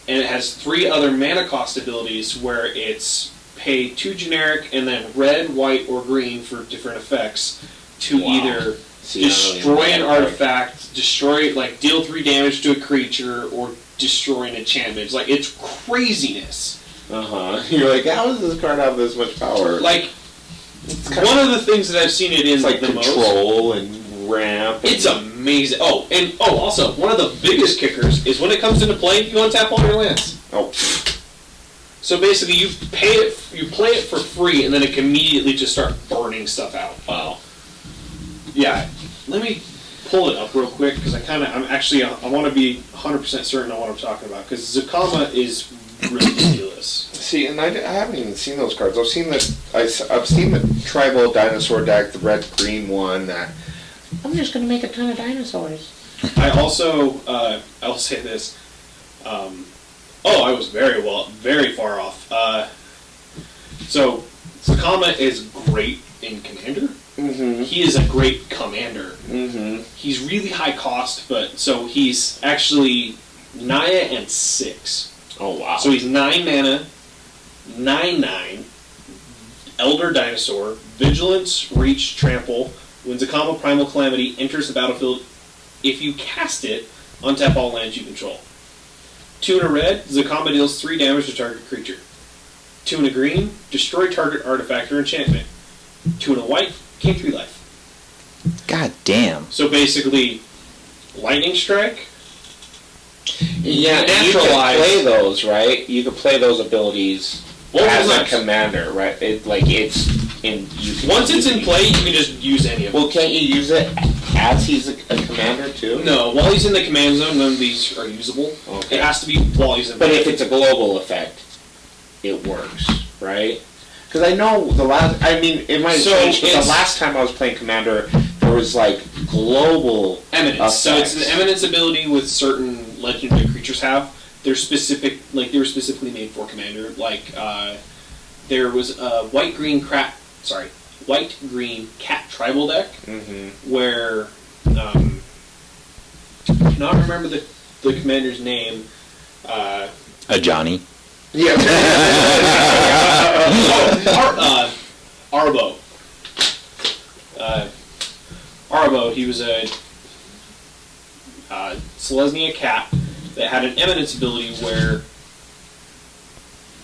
And it has 3 other mana cost abilities where it's pay 2 generic and then red, white, or green for different effects to Wow. either See, I don't even destroy know an that card. artifact, destroy, like, deal 3 damage to a creature, or destroy an enchantment. Like, it's craziness. You're like, how does this card have this much power? Like, it's kind one of the things that I've seen it in it's like the most... control and ramp. It's amazing. Also, one of the biggest kickers is when it comes into play, you untap all your lands. Oh, So basically, you play it for free, and then it can immediately just start burning stuff out. wow. Yeah, let me pull it up real quick because I want to be 100% certain on what I'm talking about because Zakama is ridiculous. See, and I haven't even seen those cards. I've seen I've seen the tribal dinosaur deck, the red green one. That I'm just gonna make a ton of dinosaurs. I also I'll say this. I was very far off. So Zakama is great in Commander. Mm-hmm. He is a great commander. Mm-hmm. He's really high cost, but so he's actually Naya and 6. Oh wow. So he's 9 mana, 9/9, Elder Dinosaur, Vigilance, Reach, Trample. When Zakama Primal Calamity enters the battlefield, if you cast it, untap all lands you control. 2 in a red, Zakama deals 3 damage to target creature. 2 in a green, destroy target artifact or enchantment. 2 in a white, gain 3 life. God damn. So basically, Lightning Strike. Yeah, you Naturalize. can play those, right? You can play those abilities Well, as a nice. commander, right? It's in. You can Once it's in play, you can just use any of them. Well, can't you use it as he's a commander too? No, while he's in the command zone, none of these are usable. Okay. It has to be while he's in But play. if it's a global effect, it works, right? Because I know it might have So changed, but it's- the last time I was playing Commander, there was like global Eminence. So it's an effects. eminence ability with certain legendary creatures have. They're specific, like they were specifically made for commander. Like there was a white-green cat tribal deck Mm-hmm. where I cannot remember the commander's name. A Johnny. Yeah. Arbo. Arbo, he was a Selesnya cat that had an eminence ability where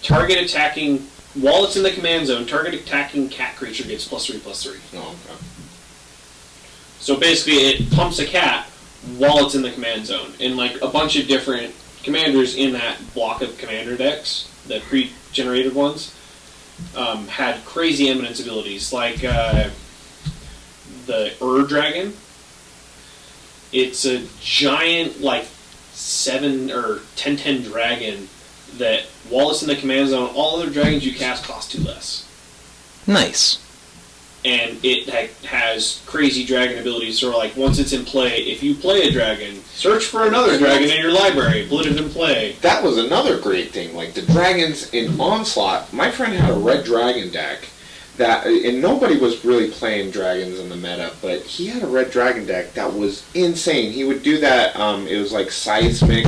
target attacking, while it's in the command zone, target attacking cat creature gets +3/+3. Oh, okay. So basically it pumps a cat while it's in the command zone. And like a bunch of different commanders in that block of commander decks, the pre-generated ones, had crazy eminence abilities. Like the Dragon. It's a giant, like 7 or 10/10 dragon that while it's in the command zone, all other dragons you cast cost 2 less. Nice. And it has crazy dragon abilities. So, like, once it's in play, if you play a dragon, search for another dragon in your library, put it in play. That was another great thing. Like the dragons in Onslaught, my friend had a red dragon deck that, and nobody was really playing dragons in the meta, but he had a red dragon deck that was insane. He would do that. It was like seismic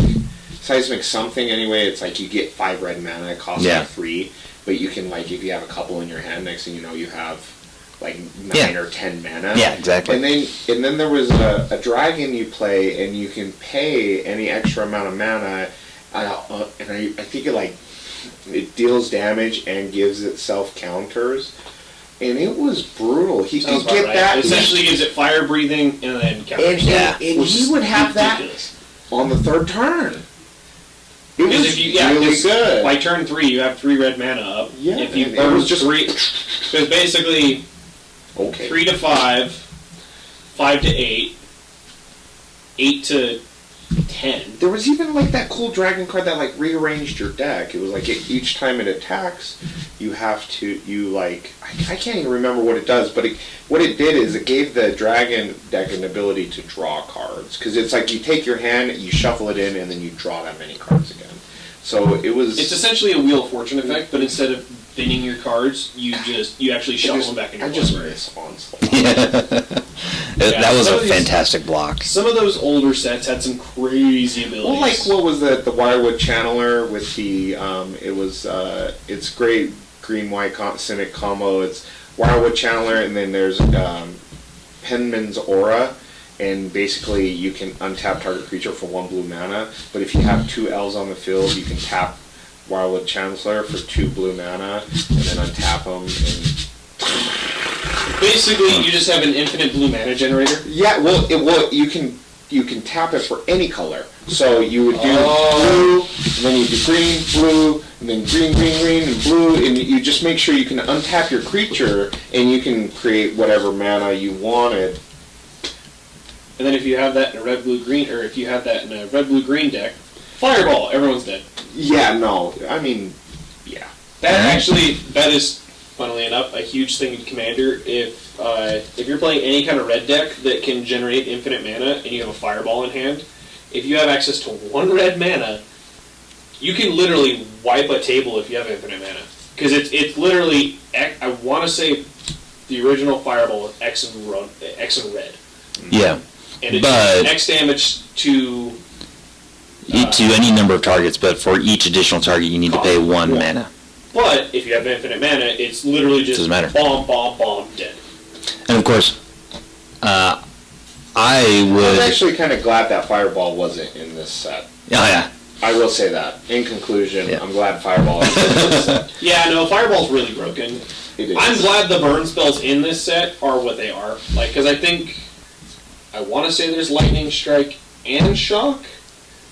something. Anyway, it's like you get 5 red mana. It costs like 3, but you can, like, if you have a couple in your hand, next thing you know, you have like 9 or 10 mana. Yeah, exactly. And then there was a dragon you play, and you can pay any extra amount of mana, and I think it deals damage and gives itself counters. And it was brutal. He could get that. It essentially gives it fire breathing and then counters. And he would have ridiculous. that on the 3rd turn. It Because was if you, really good. By turn 3, you have 3 red mana up. Yeah, If you and it burn was just 3, so it's basically 3 to 5, 5 to 8, 8 to 10. There was even like that cool dragon card that like rearranged your deck. It was like each time it attacks, you have to I can't even remember what it does, but what it did is it gave the dragon deck an ability to draw cards, because it's like you take your hand, you shuffle it in, and then you draw that many cards again. So it was. It's essentially a Wheel of Fortune effect, but instead of binning your cards, you actually shuffle them back in your library. Miss Onslaught. That was some a of these- fantastic block. Some of those older sets had some crazy abilities. Well, like what was the Wirewood Channeler with the it's great green white Cynic combo. It's Wirewood Channeler, and then there's Penman's Aura, and basically you can untap target creature for 1 blue mana. But if you have 2 elves on the field, you can tap Wirewood Channeler for 2 blue mana, and then untap them. And basically, you just have an infinite blue mana generator. yeah, you can tap it for any color. So you would do blue, and then you do green, blue, and then green, green, green, and blue, and you just make sure you can untap your creature, and you can create whatever mana you wanted. And then if you have that in a red, blue, green, or if you have that in a red, blue, green deck, Fireball, everyone's dead. Yeah, no, I mean, yeah. That is, funnily enough, a huge thing in Commander. If you're playing any kind of red deck that can generate infinite mana, and you have a Fireball in hand, if you have access to 1 red mana, you can literally wipe a table if you have infinite mana. Because it's literally, I want to say, the original Fireball with X and red. Yeah. And it But- does X damage to To any number of targets, but for each additional target, you need to pay 1 mana. But if you have infinite mana, it's literally just Doesn't matter. bomb, bomb, bomb, dead. And of course, I I'm would. actually kind of glad that Fireball wasn't in this set. Oh yeah. I will say that. In conclusion, Yeah. I'm glad Fireball isn't in this set. Yeah, no, Fireball's really broken. It is. I'm glad the burn spells in this set are what they are. Like, because I want to say there's Lightning Strike and Shock.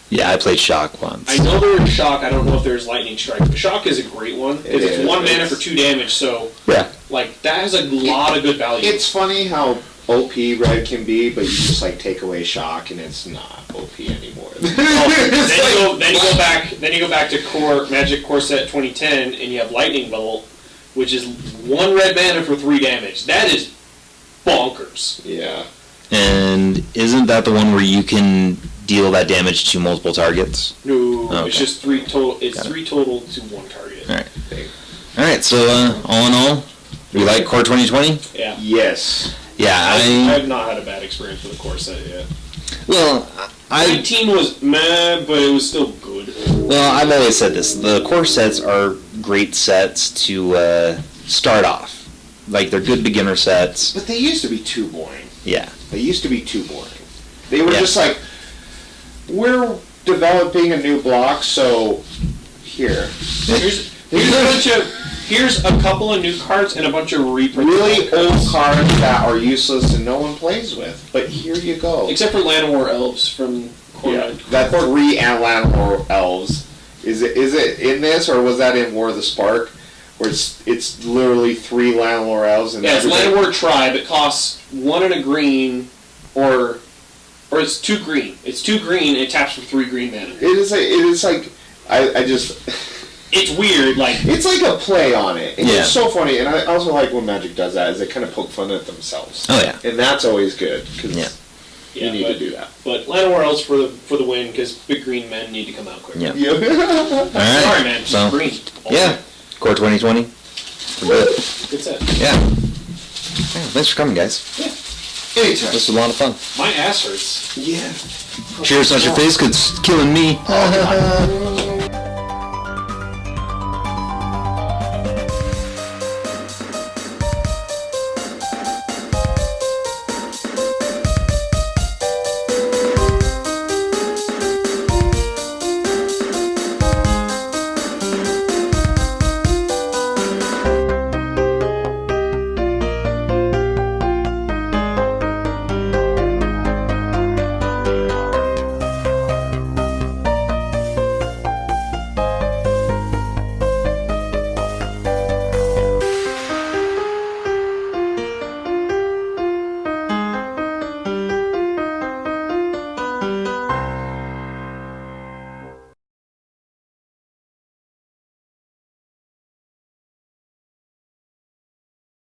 Yeah, I played Shock once. I know there's Shock, I don't know if there's Lightning Strike. But Shock is a great one, because It it's is. 1 mana It's- for 2 damage, so, Yeah. like, that has a lot of good value. It's funny how OP red can be, but you just like take away Shock and it's not OP anymore. then you go back to Magic Core Set 2010, and you have Lightning Bolt, which is 1 red mana for 3 damage. That is bonkers. Yeah. And isn't that the one where you can deal that damage to multiple targets? No, Okay. it's just 3 total. It's Got it. 3 total to 1 target. All right. All right. So all in all, we like Core 2020. Yeah. Yes. Yeah, I I have not had a bad experience with the core set yet. well, I 19 was meh, but it was still good. well, I've always said this: the core sets are great sets to start off. Like they're good beginner sets. But they used to be too boring. Yeah. They used to be too boring. They were Yeah. just like, we're developing a new block, so here. Here's a couple of new cards and a bunch of reprints. Really old cards that are useless and no one plays with. But here you go. Except for Land War Elves from Core. Yeah, that 3 Atlantic Elves. Is it in this, or was that in War of the Spark? Where it's literally 3 Landlore Elves and Yeah, it's everything? Land War Tribe. It costs 1 and a green, or it's 2 green. It's 2 green and it taps for 3 green mana. It is like I just It's weird, like it's like a play on it. And Yeah. It's so funny, and I also like when Magic does that, is they kind of poke fun at themselves. Oh yeah. And that's always good, because Yeah. you need to do that. But Land War Elves for the win, because big green men need to come out quicker. Yeah. Yeah. All right. Sorry, man. So Green. yeah, Core 2020. We're good. Good set. Yeah. Thanks for coming, guys. Yeah. Anytime. This was a lot of fun. My ass hurts. Yeah. Cheers on your face, 'cause it's killing me. Oh, God.